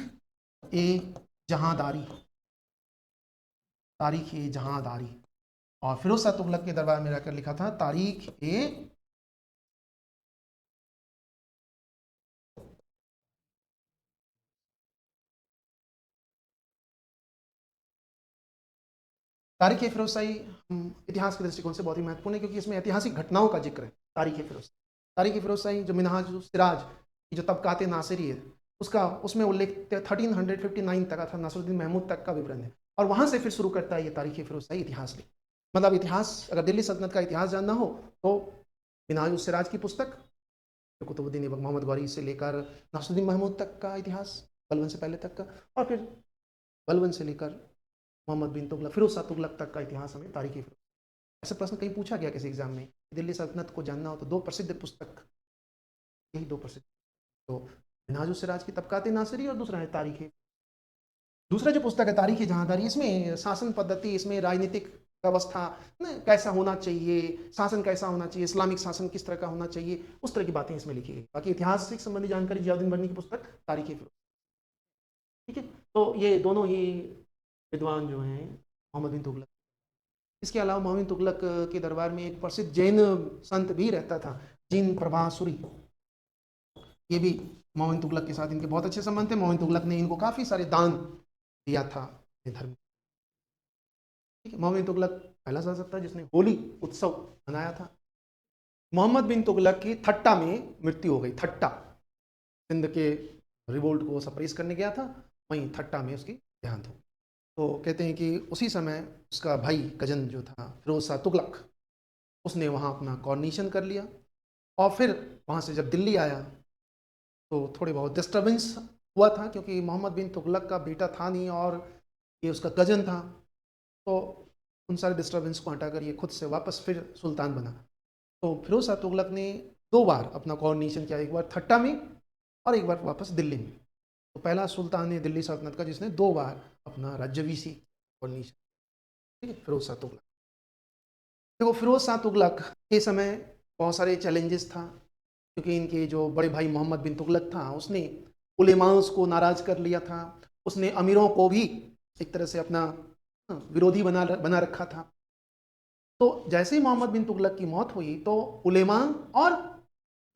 ए जहांदारी, तारीख ए जहांदारी। और फिरोज शाह तुगलक के दरबार में रहकर लिखा था तारीख ए तारीख ए फिरोजशाही इतिहास के दृष्टिकोण से बहुत ही महत्वपूर्ण है, क्योंकि इसमें ऐतिहासिक घटनाओं का जिक्र है। तारीख ए फिरोजशाही जो मिनहाज सिराज की जो तबकात नासिरी है उसका, उसमें उल्लेख 1359 तक था, नासिरुद्दीन महमूद तक का विवरण है। और वहां से फिर शुरू करता है ये तारीख ए फिरोजशाही इतिहास लिख। मतलब इतिहास, अगर दिल्ली सल्तनत का इतिहास जानना हो तो मिनहाज सिराज की पुस्तक, जो कुतुबुद्दीन ऐबक मोहम्मद गौरी से लेकर नासिरुद्दीन महमूद तक का इतिहास, बलबन से पहले तक का, और फिर बलबन से लेकर मोहम्मद बिन तुगलक, फिरोज शाह तुगलक तक का इतिहास हमें तारीख फिरोज। ऐसा प्रश्न कहीं पूछा गया किसी एग्जाम में, दिल्ली सल्तनत को जानना हो तो दो प्रसिद्ध पुस्तक, यही दो प्रसिद्ध, तो मिनहाजुस सिराज की तबकात नासिरी और दूसरा है तारीख। दूसरा जो पुस्तक है तारीख जहांदारी, इसमें शासन पद्धति, इसमें राजनीतिक व्यवस्था कैसा होना चाहिए, शासन कैसा होना चाहिए, इस्लामिक शासन किस तरह का होना चाहिए, उस तरह की बातें इसमें लिखी गई। बाकी ऐतिहासिक संबंधी जानकारी जियाउद्दीन बर्नी की पुस्तक तारीख फिरोज। ठीक है, तो ये दोनों ही विद्वान जो हैं मोहम्मद बिन तुगलक। इसके अलावा मोहम्मद बिन तुगलक के दरबार में एक प्रसिद्ध जैन संत भी रहता था, जिन प्रभासुरी। ये भी मोहम्मद बिन तुगलक के साथ इनके बहुत अच्छे संबंध थे। मोहम्मद बिन तुगलक ने इनको काफी सारे दान दिया था धर्म। ठीक है, मोहम्मद बिन तुगलक पहला शासक था जिसने होली उत्सव मनाया था। मोहम्मद बिन तुगलक की थट्टा में मृत्यु हो गई। थट्टा, सिंध के रिवोल्ट को सप्रेस करने गया था, वहीं थट्टा में उसकी देहांत हो गई। तो कहते हैं कि उसी समय उसका भाई कजन जो था फिरोज शाह तुगलक, उसने वहाँ अपना कॉर्निशन कर लिया। और फिर वहाँ से जब दिल्ली आया तो थोड़े बहुत डिस्टर्बेंस हुआ था, क्योंकि मोहम्मद बिन तुगलक का बेटा था नहीं और ये उसका कजन था। तो उन सारे डिस्टर्बेंस को हटाकर ये खुद से वापस फिर सुल्तान बना। तो फिरोज शाह तुगलक ने 2 बार अपना कॉर्निशन किया, एक बार थट्टा में और एक बार वापस दिल्ली में। तो पहला सुल्तान है दिल्ली सल्तनत का जिसने 2 बार अपना राज्यवीसी कॉर्निशन। ठीक है, फिरोज शाह तुगलक। देखो, फिरोज शाह तुगलक के समय बहुत सारे चैलेंजेस था, क्योंकि इनके जो बड़े भाई मोहम्मद बिन तुगलक था उसने उलेमास को नाराज कर लिया था। उसने अमीरों को भी एक तरह से अपना विरोधी बना रखा था। तो जैसे ही मोहम्मद बिन तुगलक की मौत हुई तो उलेमा और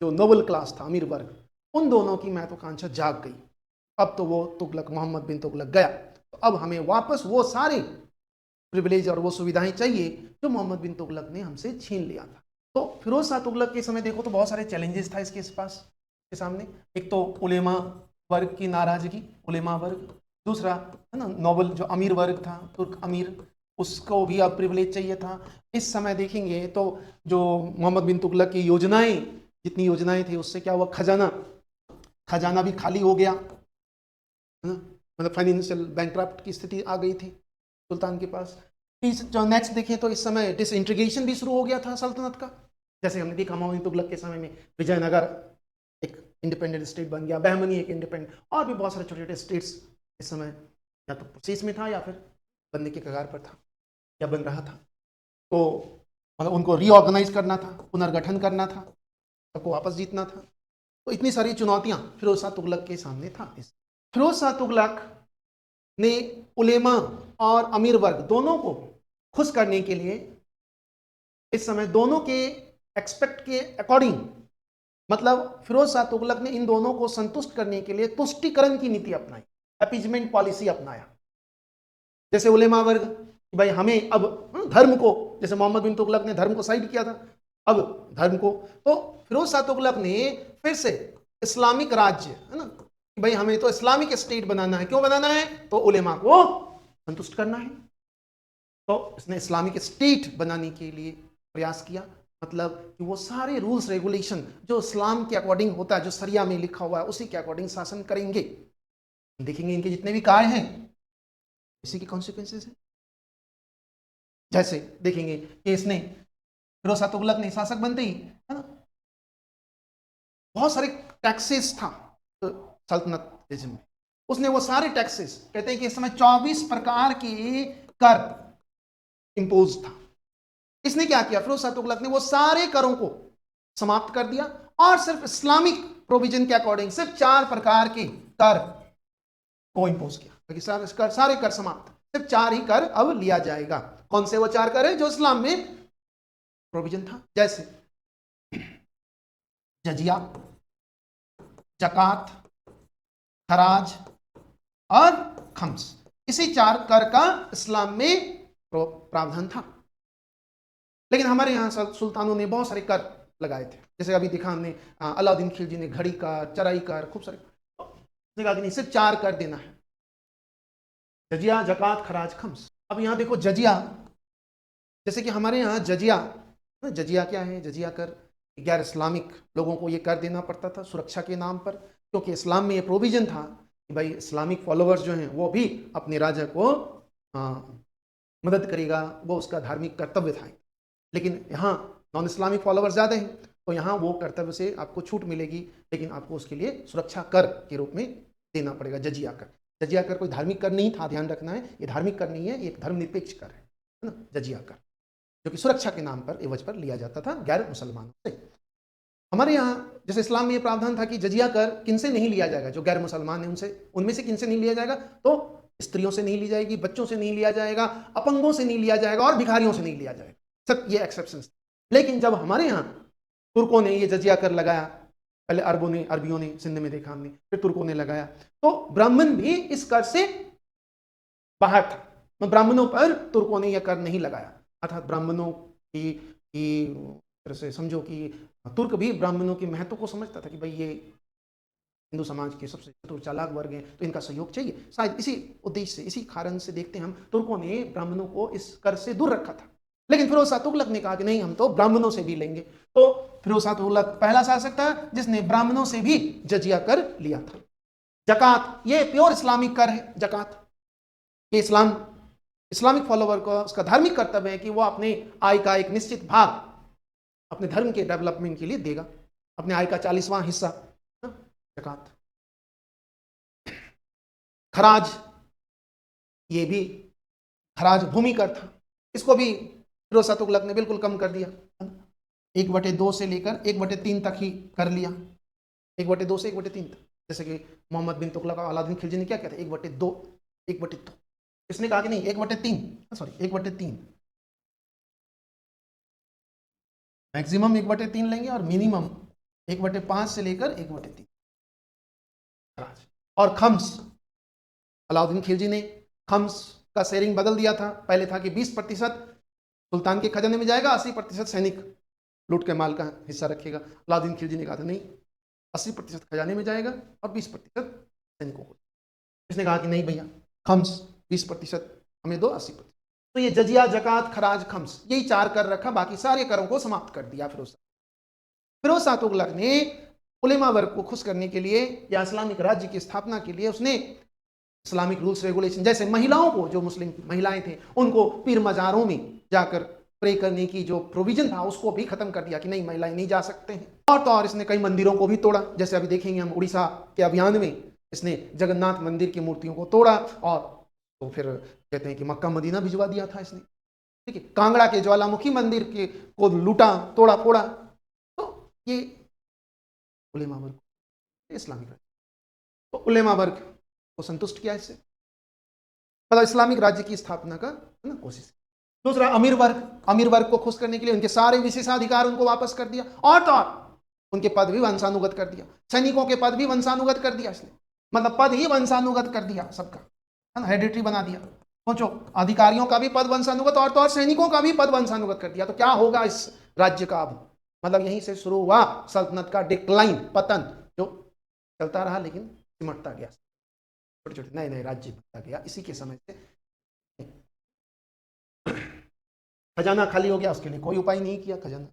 जो नोबल क्लास था, अमीर वर्ग, उन दोनों की महत्वाकांक्षा जाग गई। अब तो वो तुगलक, मोहम्मद बिन तुगलक गया, तो अब हमें वापस वो सारे प्रिविलेज और वो सुविधाएं चाहिए जो मोहम्मद बिन तुगलक ने हमसे छीन लिया था। तो फिरोज शाह तुगलक के समय देखो तो बहुत सारे चैलेंजेस था इसके पास, के सामने। एक तो उलेमा वर्ग की नाराजगी, उलेमा वर्ग। दूसरा है ना, नोबल जो अमीर वर्ग था, तुर्क अमीर, उसको भी अब प्रिविलेज चाहिए था। इस समय देखेंगे तो जो मोहम्मद बिन तुगलक की योजनाएं, जितनी योजनाएं थी उससे क्या हुआ, खजाना भी खाली हो गया, है ना, मतलब फाइनेंशियल बैंकक्रप्ट की स्थिति आ गई थी सुल्तान के पास। जो नेक्स्ट देखें तो इस समय डिसइंटीग्रेशन भी शुरू हो गया था सल्तनत का। जैसे हमने देखा मोहम्मद तुगलक के समय में विजयनगर एक इंडिपेंडेंट स्टेट बन गया, बहमनी एक इंडिपेंडेंट, और भी बहुत सारे छोटे छोटे स्टेट्स इस समय या तो प्रोसेस में था या फिर बनने के कगार पर था या बन रहा था। तो मतलब उनको रीऑर्गेनाइज करना था, पुनर्गठन करना था, सबको वापस जीतना था। तो इतनी सारी चुनौतियां फिरोज शाह तुगलक के सामने था। फिरोज शाह तुगलक ने उलेमा और अमीर वर्ग दोनों को खुश करने के लिए इस समय दोनों के एक्सपेक्ट के अकॉर्डिंग, मतलब फिरोज शाह तुगलक ने इन दोनों को संतुष्ट करने के लिए तुष्टिकरण की नीति अपनाई, अपीजमेंट पॉलिसी अपनाया। जैसे उलेमा वर्ग, भाई हमें अब धर्म को, जैसे मोहम्मद बिन तुगलक ने धर्म को साइड किया था, अब धर्म को, तो फिरोज शाह तुगलक ने फिर से इस्लामिक राज्य, है ना, भाई हमें तो इस्लामिक स्टेट बनाना है। क्यों बनाना है? तो उलेमा को संतुष्ट करना है। तो इसने इस्लामिक स्टेट बनाने के लिए प्रयास किया, मतलब कि वो सारे रूल्स रेगुलेशन जो इस्लाम के अकॉर्डिंग होता है, जो सरिया में लिखा हुआ है, उसी के अकॉर्डिंग शासन करेंगे। देखेंगे इनके जितने भी कार्य हैं इसी के कॉन्सिक्वेंसेस हैं। जैसे देखेंगे कि इसने, फिरोज शाह तुगलक ने शासक बनते ही, है ना, बहुत सारे टैक्सेस था सल्तनत में, उसने वो सारे टैक्सेस, कहते हैं कि इस समय 24 प्रकार के कर इंपोज था। इसने क्या किया, फिरोज शाह तुगलक ने वो सारे करों को समाप्त कर दिया और सिर्फ इस्लामिक प्रोविजन के अकॉर्डिंग सिर्फ 4 प्रकार के कर को इंपोज किया, क्योंकि सारे कर समाप्त, सिर्फ 4 ही कर अब लिया जाएगा। कौन से वो 4 कर है जो इस्लाम में प्रोविजन था, जैसे जजिया, जकात, खराज और खम्स। इसी 4 कर का इस्लाम में प्रावधान था। लेकिन हमारे यहाँ सुल्तानों ने बहुत सारे कर लगाए थे, जैसे अभी दिखा हमने अलाउद्दीन खिलजी ने घड़ी कर, चराई कर, खूब सारे, कहा कि नहीं सिर्फ 4 कर देना है, जजिया, जकात, खराज, खम्स। अब यहाँ देखो जजिया, जैसे कि हमारे यहाँ जजिया क्या है, जजिया कर गैर इस्लामिक लोगों को ये कर देना पड़ता था सुरक्षा के नाम पर, क्योंकि इस्लाम में ये प्रोविजन था कि भाई इस्लामिक फॉलोअर्स जो हैं वो भी अपने राजा को मदद करेगा, वो उसका धार्मिक कर्तव्य था। लेकिन यहाँ नॉन इस्लामिक फॉलोअर्स ज़्यादा हैं, तो यहाँ वो कर्तव्य से आपको छूट मिलेगी, लेकिन आपको उसके लिए सुरक्षा कर के रूप में देना पड़ेगा जजिया कर। जजिया कर कोई धार्मिक कर नहीं था, ध्यान रखना है, ये धार्मिक कर नहीं है, ये एक धर्मनिरपेक्ष कर है ना, जजिया कर, जो कि सुरक्षा के नाम पर एवज पर लिया जाता था गैर मुसलमानों से। हमारे यहाँ जैसे इस्लाम में ये प्रावधान था कि जजिया कर किनसे नहीं लिया जाएगा, जो गैर मुसलमान है उनमें से किनसे नहीं लिया जाएगा, तो स्त्रियों से नहीं ली जाएगी, बच्चों से नहीं लिया जाएगा, अपंगों से नहीं लिया जाएगा और भिखारियों से नहीं लिया जाएगा, सब ये एक्सेप्शन। लेकिन जब हमारे यहाँ तुर्कों ने ये जजिया कर लगाया, पहले अरबियों ने सिंध में देखा हमने, फिर तुर्कों ने लगाया, तो ब्राह्मण भी इस कर से बाहर था। ब्राह्मणों पर तुर्कों ने यह कर नहीं लगाया, अर्थात ब्राह्मणों की तरह से समझो कि तुर्क भी ब्राह्मणों के महत्व को समझता था कि भाई ये हिंदू समाज के सबसे चतुर चालाक वर्ग हैं, तो इनका सहयोग चाहिए। शायद इसी उद्देश्य से, इसी कारण से देखते हैं हम, तुर्कों ने ब्राह्मणों को इस कर से दूर रखा था। लेकिन फिरोज शाह तुगलक ने कहा कि नहीं, हम तो ब्राह्मणों से भी लेंगे। तो फिरोज शाह तुगलक पहला शासक था जिसने ब्राह्मणों से भी जजिया कर लिया था। जकात, ये प्योर इस्लामिक कर है। जकात ये इस्लामिक फॉलोवर का उसका धार्मिक कर्तव्य है कि वो अपने आय का एक निश्चित भाग अपने धर्म के डेवलपमेंट के लिए देगा, अपने आय का 40वां हिस्सा जकात। खराज, ये भी खराज भूमि कर था, इसको भी फिरोज शाह तुगलक ने बिल्कुल कम कर दिया, 1/2 से लेकर 1/3 तक ही कर लिया, 1/2 से 1/3 तक। जैसे कि मोहम्मद बिन तुगलक और अलाउद्दीन खिलजी ने क्या किया था, 1/2, इसने कहा कि नहीं 1/3 मैक्सिमम 1/3 लेंगे और मिनिमम 1/5 से लेकर 1/3। और खम्स, अलाउद्दीन खिलजी ने खम्स का शेयरिंग बदल दिया था। पहले था कि 20% सुल्तान के खजाने में जाएगा, 80% सैनिक लूट के माल का हिस्सा रखेगा। अलाउद्दीन खिलजी ने कहा था नहीं, 80% खजाने में जाएगा और 20% सैनिकों को। इसने कहा कि नहीं भैया, खम्स 20% हमें दो, 80%। तो ये जजिया, जकात, खराज, खम्स, यही 4 कर रखा, बाकी सारे करों को समाप्त कर दिया फिरोज शाह तुगलक ने उलेमा वर्ग को खुश करने के लिए या इस्लामिक राज्य की स्थापना के लिए उसने इस्लामिक रूल्स रेगुलेशन, जैसे महिलाओं को, जो मुस्लिम महिलाएं थे उनको पीर मज़ारों में जाकर प्रे करने की जो प्रोविजन था उसको भी खत्म कर दिया कि नहीं, महिलाएं नहीं जा सकते हैं। और तो और इसने कई मंदिरों को भी तोड़ा, जैसे अभी देखेंगे हम उड़ीसा के अभियान में इसने जगन्नाथ मंदिर की मूर्तियों को तोड़ा और तो फिर कहते हैं कि मक्का मदीना भिजवा दिया था इसने, ठीक है। कांगड़ा के ज्वालामुखी मंदिर के को लूटा, तोड़ा फोड़ा। तो ये उलेमा वर्ग, इस्लामिक, तो उलेमा वर्ग को संतुष्ट किया इससे, मतलब इस्लामिक राज्य की स्थापना का ना कोशिश। दूसरा अमीर वर्ग को खुश करने के लिए उनके सारे विशेषाधिकार उनको वापस कर दिया और तो और उनके पद भी वंशानुगत कर दिया, सैनिकों के पद भी वंशानुगत कर दिया इसने, मतलब पद ही वंशानुगत कर दिया सबका, है ना, हेरिडिटरी बना दिया। सोचो, अधिकारियों का भी पद वंशानुगत और तो और सैनिकों का भी पद वंशानुगत कर दिया, तो क्या होगा इस राज्य का अब। मतलब यहीं से शुरू हुआ सल्तनत का डिक्लाइन, पतन, जो चलता रहा लेकिन सिमटता गया, छोटे छोटे नए नए राज्य बनता गया। इसी के समय से खजाना खाली हो गया, उसके लिए कोई उपाय नहीं किया, खजाना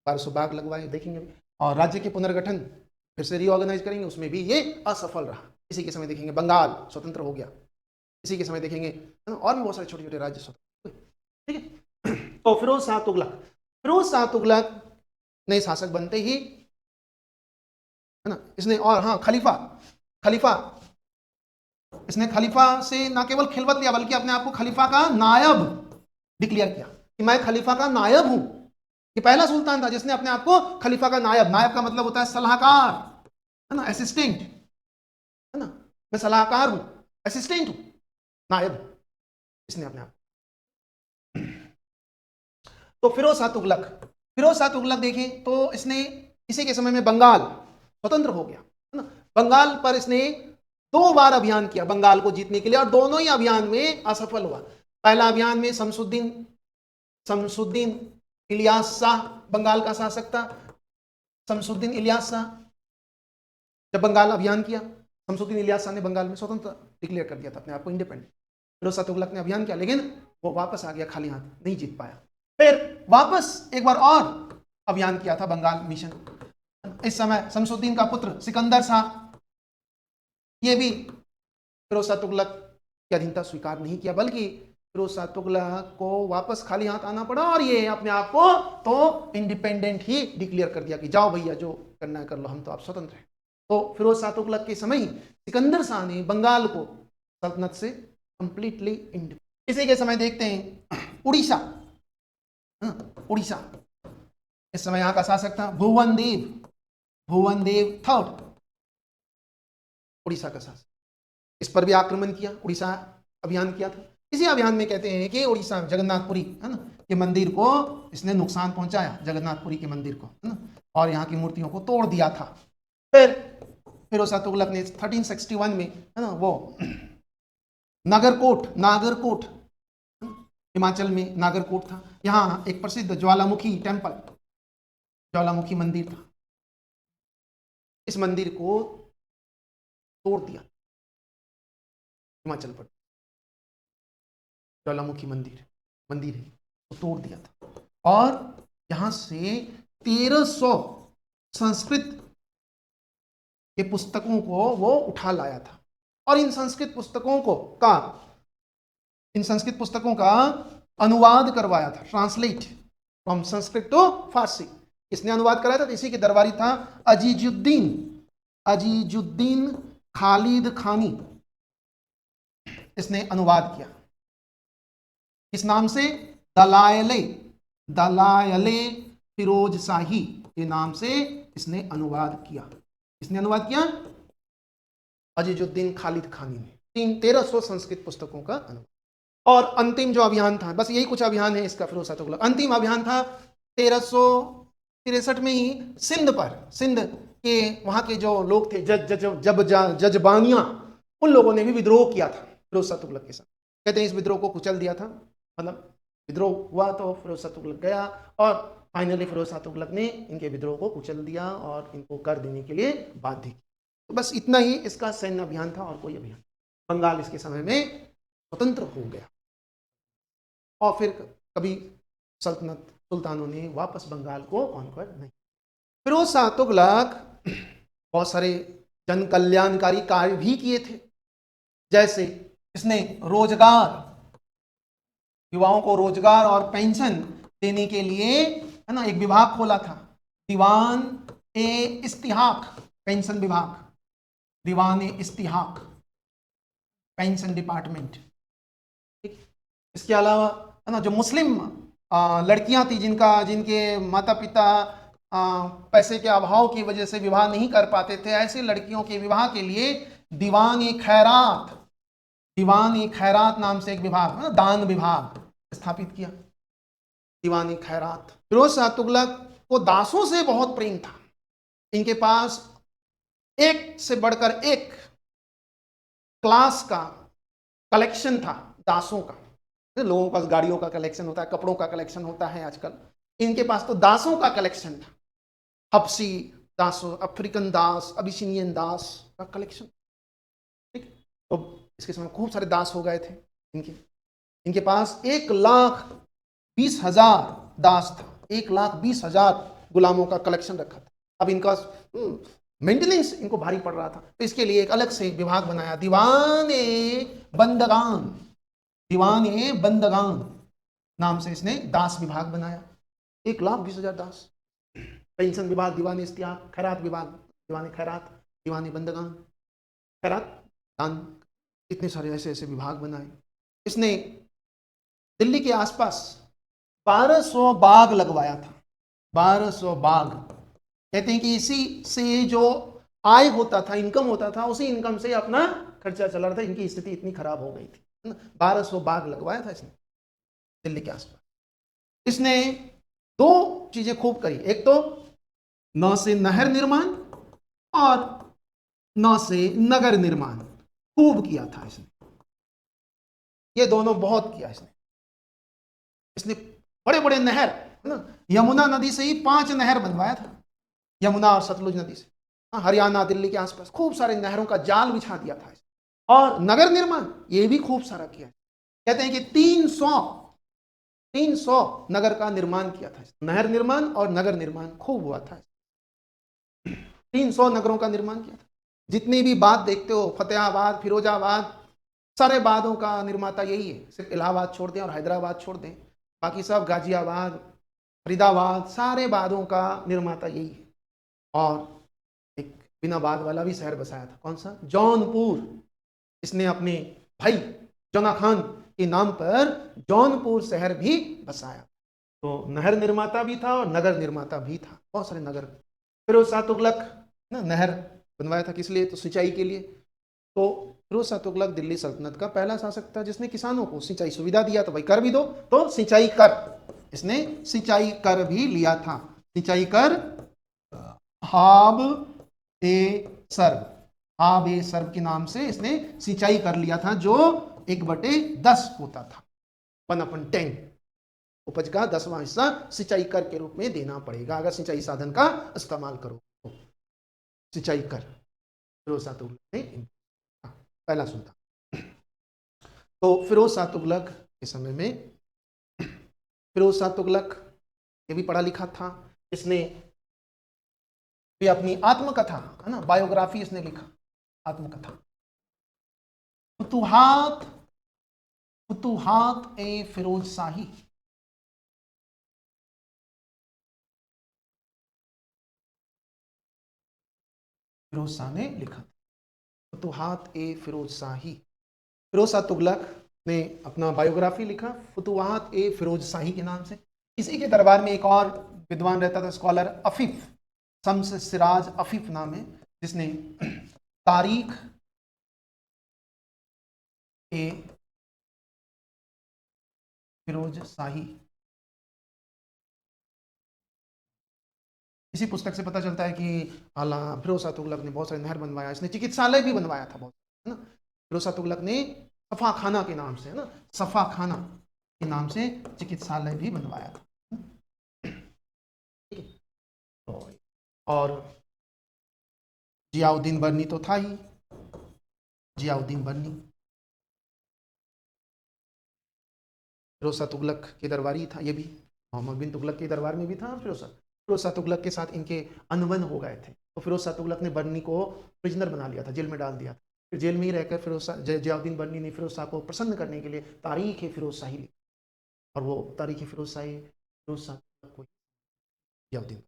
1200 बाग लगवाए, देखेंगे। और राज्य के पुनर्गठन फिर से रीऑर्गेनाइज करेंगे, उसमें भी ये असफल रहा। इसी के समय देखेंगे बंगाल स्वतंत्र हो गया, इसी के समय देखेंगे और भी बहुत सारे छोटे छोटे राज्य स्वतंत्र, ठीक है। तो फिरोज शाह तुगलक नए शासक बनते ही, है ना, इसने, और हाँ, खलीफा इसने खलीफा से ना केवल खिलवत लिया बल्कि अपने आप को खलीफा का नायब डिक्लेयर किया कि मैं खलीफा का नायब हूं। ये पहला सुल्तान था जिसने अपने आप को खलीफा का नायब, नायब का मतलब होता है सलाहकार, है ना, असिस्टेंट, है ना, मैं सलाहकार हूं, असिस्टेंट हूं, नायब हूं, इसने अपने आप। तो फिरोज शाह तुगलक, फिरोज शाह तुगलक देखें तो इसने इसी के समय में बंगाल स्वतंत्र हो गया, है ना, बंगाल पर इसने 2 बार अभियान किया बंगाल को जीतने के लिए, और दोनों ही अभियान में असफल हुआ। पहला अभियान में शमसुद्दीन शमसुद्दीन इलियास शाह बंगाल का शासक था। शमसुद्दीन इलियास शाह जब बंगाल अभियान किया, शमसुद्दीन इलियास शाह ने बंगाल में स्वतंत्र डिक्लेयर कर दिया था अपने आप को, इंडिपेंडेंट। फिरोज शाह तुगलक ने अभियान किया लेकिन वो वापस आ गया खाली हाथ, नहीं जीत पाया। फिर वापस एक बार और अभियान किया था बंगाल मिशन। इस समय शमसुद्दीन का पुत्र सिकंदर शाह, ये भी फिरोज शाह तुगलक की अधीनता स्वीकार नहीं किया, बल्कि फिरोज शाह तुगलक को वापस खाली हाथ आना पड़ा, और ये अपने आप को तो इंडिपेंडेंट ही डिक्लेयर कर दिया कि जाओ भैया जो करना है कर लो, हम तो आप स्वतंत्र हैं। तो फिरोज शाह तुगलक के समय ही सिकंदर शाह ने बंगाल को सल्तनत से कंप्लीटली इंडिपेंडेंट। इसी के समय देखते हैं उड़ीसा, उड़ीसा, इस समय यहां का शासक था भुवन देव थर्ड, उड़ीसा का शासक। इस पर भी आक्रमण किया, उड़ीसा अभियान किया था। इसी अभियान में कहते हैं कि उड़ीसा जगन्नाथपुरी, है ना, के मंदिर को इसने नुकसान पहुंचाया, जगन्नाथपुरी के मंदिर को, है ना, और यहाँ की मूर्तियों को तोड़ दिया था। फिर फिरोज शाह तुगलक ने 1361 में, है ना, वो नागरकोट हिमाचल में नागरकोट था, यहाँ एक प्रसिद्ध ज्वालामुखी टेम्पल, ज्वालामुखी मंदिर था, इस मंदिर को तोड़ दिया। हिमाचल प्रदेश ज्वालामुखी मंदिर है, वो तोड़ दिया था, और यहां से 1300 संस्कृत के पुस्तकों को वो उठा लाया था, और इन संस्कृत पुस्तकों का अनुवाद करवाया था, ट्रांसलेट फ्रॉम संस्कृत टू फारसी। इसने अनुवाद कराया था, तो इसी के दरबारी था अजीजुद्दीन खालिद खानी, इसने अनुवाद किया इस नाम से, दलायले फिरोज शाही के नाम से इसने अनुवाद किया। इसने अनुवाद किया अजीजुद्दीन खालिद खानी ने 1300 संस्कृत पुस्तकों का अनुवाद। और अंतिम जो अभियान था, बस यही कुछ अभियान है इसका फिरोज शाह तुगलक, अंतिम अभियान था 1363 में ही सिंध के वहां के जो लोग थे जजबानिया, उन लोगों ने भी विद्रोह किया था फिरोज शाह तुगलक के साथ। कहते हैं इस विद्रोह को कुचल दिया था, मतलब विद्रोह हुआ तो फिरोज शाह तुगलक गया, और फाइनली फिरोज शाह तुगलक ने इनके विद्रोह को कुचल दिया और इनको कर देने के लिए बाध्य किया। तो बस इतना ही इसका सैन्य अभियान था, और कोई अभियान। बंगाल इसके समय में स्वतंत्र हो गया, और फिर कभी सुल्तानों ने वापस बंगाल को कॉन्कर नहीं। फिरोज शाह तुगलक बहुत सारे जन कल्याणकारी कार्य भी किए थे, जैसे इसने युवाओं को रोजगार और पेंशन देने के लिए, है ना, एक विभाग खोला था, दीवान ए इस्तिहाक पेंशन विभाग, दीवान ए इस्तिहाक पेंशन डिपार्टमेंट। इसके अलावा, है ना, जो मुस्लिम लड़कियां थी जिनके माता पिता पैसे के अभाव की वजह से विवाह नहीं कर पाते थे, ऐसे लड़कियों के विवाह के लिए दीवान ए खैरात नाम से एक विभाग, दान विभाग स्थापित किया, दीवान ए खैरात। फिरोज शाह तुगलक को दासों से बहुत प्रेम था, इनके पास एक से बढ़कर एक क्लास का कलेक्शन था दासों का। लोगों के पास गाड़ियों का कलेक्शन होता है, कपड़ों का कलेक्शन होता है आजकल, इनके पास तो दासों का कलेक्शन था, हबसी दास, अफ्रीकन दास, अबिसिनियन दास का कलेक्शन। ठीक, तो इसके समय खूब सारे दास हो गए थे इनके पास 1,20,000 दास था, 1,20,000 गुलामों का कलेक्शन रखा था। अब इनका मेंटेनेंस इनको भारी पड़ रहा था, तो इसके लिए एक अलग से विभाग बनाया, दीवान ए बंदगान नाम से इसने दास विभाग बनाया। 1,20,000 दास। पेंशन विभाग दीवान इस्तिहाक, खैरात विभाग दीवान खैरात, दीवान बंदगान, खैरात दान, इतने सारे ऐसे ऐसे विभाग बनाए। इसने दिल्ली के आसपास 1200 बाग लगवाया था, 1200 बाग। कहते हैं कि इसी से जो आय होता था, इनकम होता था, उसी इनकम से अपना खर्चा चला रहा था। इनकी स्थिति इतनी खराब हो गई थी। 1200 बाग लगवाया था इसने दिल्ली के आसपास। इसने दो चीजें खूब करी, एक तो नौ से नहर निर्माण और नौ से नगर निर्माण खूब किया था इसने। ये दोनों बहुत किया इसने। इसने बड़े बड़े नहर, है ना, यमुना नदी से ही 5 नहर बनवाया था, यमुना और सतलुज नदी से। हरियाणा दिल्ली के आसपास खूब सारे नहरों का जाल बिछा दिया था इसने। और नगर निर्माण ये भी खूब सारा किया। कहते हैं कि 300 नगर का निर्माण किया था। नहर निर्माण और नगर निर्माण खूब हुआ था। 300 नगरों का निर्माण किया था। जितनी भी बात देखते हो, फतेहाबाद, फिरोजाबाद, सारे बादों का निर्माता यही है। सिर्फ इलाहाबाद छोड़ दें और हैदराबाद छोड़ दें, बाकी सब, गाजियाबाद, फरीदाबाद, सारे बादों का निर्माता यही है। और एक बिना बाद वाला भी शहर बसाया था, कौन सा? जौनपुर। इसने अपने भाई जंगा खान के नाम पर जौनपुर शहर भी बसाया। तो नहर निर्माता भी था और नगर निर्माता भी था, बहुत सारे नगर। फिरोज शाह तुगलक ना नहर बनवाया था, किस लिए? तो सिंचाई के लिए। तो फिरोज शाह तुगलक दिल्ली सल्तनत का पहला शासक था जिसने किसानों को सिंचाई सुविधा दिया। तो भाई कर भी दो, तो सिंचाई कर, इसने सिंचाई कर भी लिया था। सिंचाई कर हाब ए सर्व, हाब ए सर्व के नाम से इसने सिंचाई कर लिया था, जो 1/10 होता था, 1/10। उपज का 10वां हिस्सा सिंचाई कर के रूप में देना पड़ेगा अगर सिंचाई साधन का इस्तेमाल करो तो। सिंचाई कर फिरोज शाह तुगलक ने पहला सुल्तान। तो फिरोज शाह तुगलक के समय में, फिरोज शाह तुगलक ये भी पढ़ा लिखा था। इसने भी अपनी आत्मकथा, है ना, बायोग्राफी इसने लिखा, आत्मकथा, फुतुहात, फुतुहात ए फिरोज शाही। फिरोज शाह ने लिखा, फुतुहात ए फिरोज शाही। फिरोज शाह तुगलक ने अपना बायोग्राफी लिखा, फुतुहात ए फिरोज शाही के नाम से। इसी के दरबार में एक और विद्वान रहता था, scholar Afif, Shams Siraj Afif नाम है, जिसने तारीख ए फिरोज शाही, इसी पुस्तक से पता चलता है कि आला फिरोज शाह तुगलक ने बहुत सारे नहर बनवाया। इसने चिकित्सालय भी बनवाया था बहुत, है ना। फिरोज शाह तुगलक ने सफा खाना के नाम से, है ना, सफा खाना के नाम से चिकित्सालय भी बनवाया था। ठीक है। तो और जियाउद्दीन बर्नी तो था ही, जियाउद्दीन बर्नी फिरोज शाह तुगलक के दरबारी था। ये भी मोहम्मद बिन तुगलक के दरबार में भी था। और फिरोज शाह तुगलक के साथ इनके अनबन हो गए थे, तो फिरोज शाह तुगलक ने बर्नी को प्रिजनर बना लिया था, जेल में डाल दिया था। फिर जेल में ही रहकर फिरोज शाह, जियाउद्दीन बर्नी ने फिरोज शाह को प्रसन्न करने के लिए तारीख फिरोज शाही लिखी। और वो तारीख फिरोज शाही फिरोज शाह को, जियाउद्दीन,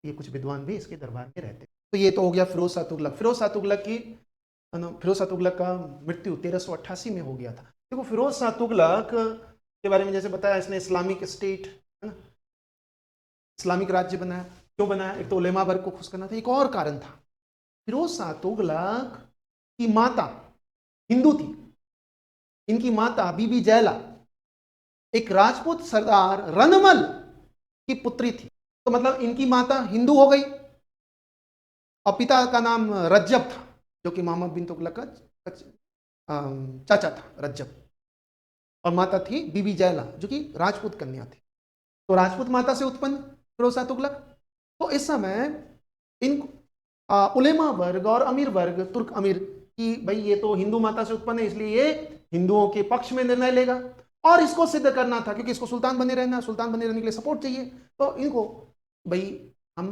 ये कुछ विद्वान भी इसके दरबार में रहते। तो ये तो हो गया फिरोज शाह तुगलक। फिरोज शाह तुगलक की, फिरोज शाह तुगलक का मृत्यु 1388 में हो गया था। देखो फिरोज शाह तुगलक के बारे में जैसे बताया, इसने इस्लामिक स्टेट, है ना, इस्लामिक राज्य बनाया। क्यों बनाया? एक तो उलेमा वर्ग को खुश करना था, एक और कारण था। फिरोज शाह तुगलक की माता हिंदू थी। इनकी माता बीबी जैला एक राजपूत सरदार रनमल की पुत्री थी। तो मतलब इनकी माता हिंदू हो गई, और पिता का नाम रज्जब था, जो कि मोहम्मद बिन तुगलक का चाचा था, रज्जब। और माता थी बीबी जैला, जो कि राजपूत कन्या थी। तो राजपूत माता से उत्पन्न फिरोज शाह तुगलक। तो इस समय इन उलेमा वर्ग और अमीर वर्ग, तुर्क अमीर, की भाई ये तो हिंदू माता से उत्पन्न है, इसलिए ये हिंदुओं के पक्ष में निर्णय लेगा। और इसको सिद्ध करना था, क्योंकि इसको सुल्तान बने रहना, सुल्तान बने रहने के लिए सपोर्ट चाहिए। तो इनको भाई हम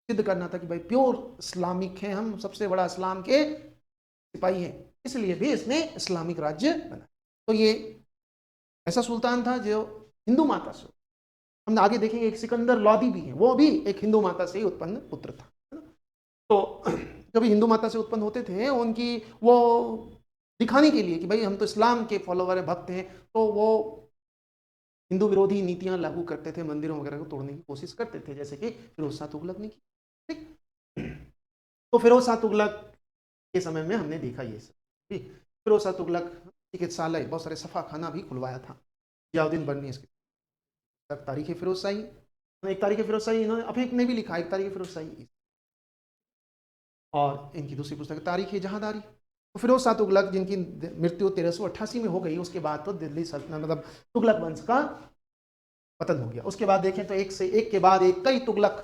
सिद्ध करना था कि भाई प्योर इस्लामिक है, हम सबसे बड़ा इस्लाम के सिपाही हैं, इसलिए भी इसने इस्लामिक राज्य बना। तो ये ऐसा सुल्तान था जो हिंदू माता से, हम आगे देखेंगे एक सिकंदर लोदी भी है, वो भी एक हिंदू माता से ही उत्पन्न पुत्र था। तो जब हिंदू माता से उत्पन्न होते थे, उनकी वो दिखाने के लिए कि भाई हम तो इस्लाम के फॉलोवर हैं, भक्त हैं, तो वो हिंदू विरोधी नीतियां लागू करते थे, मंदिरों वगैरह को तोड़ने की कोशिश करते थे, जैसे कि फिरोज शाह तुगलक ने की। ठीक। तो फिरोज शाह तुगलक के समय में हमने देखा ये सब। ठीक। फिरोज शाह तुगलक चिकित्सालय, बहुत सारे सफा खाना भी खुलवाया था। जियाउद्दीन बर्नी इसकी तारीख फिरोज शाही, एक तारीख फिरोज शाही इन्होंने अभी ने भी लिखा, एक तारीख फिरोज शाही। और इनकी दूसरी पुस्तक तारीख जहांदारी। तो फिरोज शाह तुगलक जिनकी मृत्यु 1388 में हो गई, उसके बाद तो दिल्ली सल्तनत मतलब तुगलक वंश का पतन हो गया। उसके बाद देखें तो एक से एक के बाद एक कई तुगलक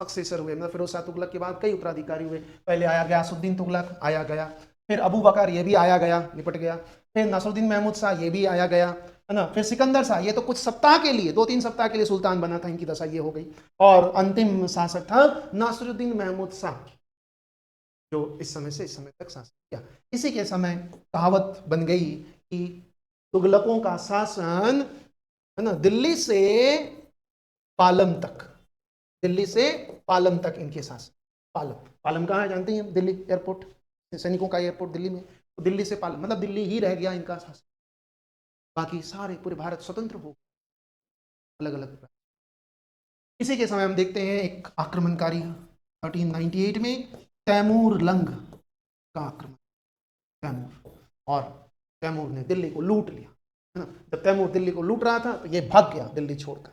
सक्सेसर हुए, मतलब फिरोज शाह तुगलक के बाद कई उत्तराधिकारी हुए। पहले आया गयासुद्दीन तुगलक, आया गया। फिर अबू बकर, ये भी आया गया, निपट गया। फिर नसरुद्दीन महमूद शाह, ये भी आया गया, है ना। फिर सिकंदर शाह, ये तो कुछ सप्ताह के लिए, 2-3 सप्ताह के लिए सुल्तान बना था, इनकी दशा ये हो गई। और अंतिम शासक था नासिरुद्दीन महमूद शाह, जो इस समय से इस समय तक शासन किया। इसी के समय कहावत बन गई कि तुगलकों का शासन, है ना, दिल्ली से पालम तक, दिल्ली से पालम तक इनके शासन। पालम, पालम कहाँ है जानते हैं, दिल्ली एयरपोर्ट, सैनिकों का एयरपोर्ट दिल्ली में। तो दिल्ली से पालम मतलब दिल्ली ही रह गया इनका शासन, बाकी सारे पूरे भारत स्वतंत्र हो अलग अलग। इसी के समय हम देखते हैं एक आक्रमणकारी 1398 में तैमूर लंग का आक्रमण। तैमूर, और तैमूर ने दिल्ली को लूट लिया, है ना। जब तैमूर दिल्ली को लूट रहा था तो ये भाग गया दिल्ली छोड़कर।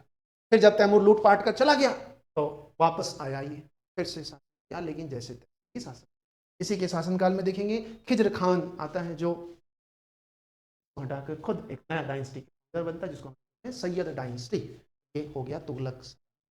फिर जब तैमूर लूट पाट कर चला गया तो वापस आया, ये फिर से शासन किया, लेकिन जैसे थे शासन। इसी के शासनकाल में देखेंगे खिज्र खान आता है, जो हटाकर खुद एक नया डायनेस्टी बनता है, जिसको सैयद डायनेस्टी। ये हो गया तुगलक।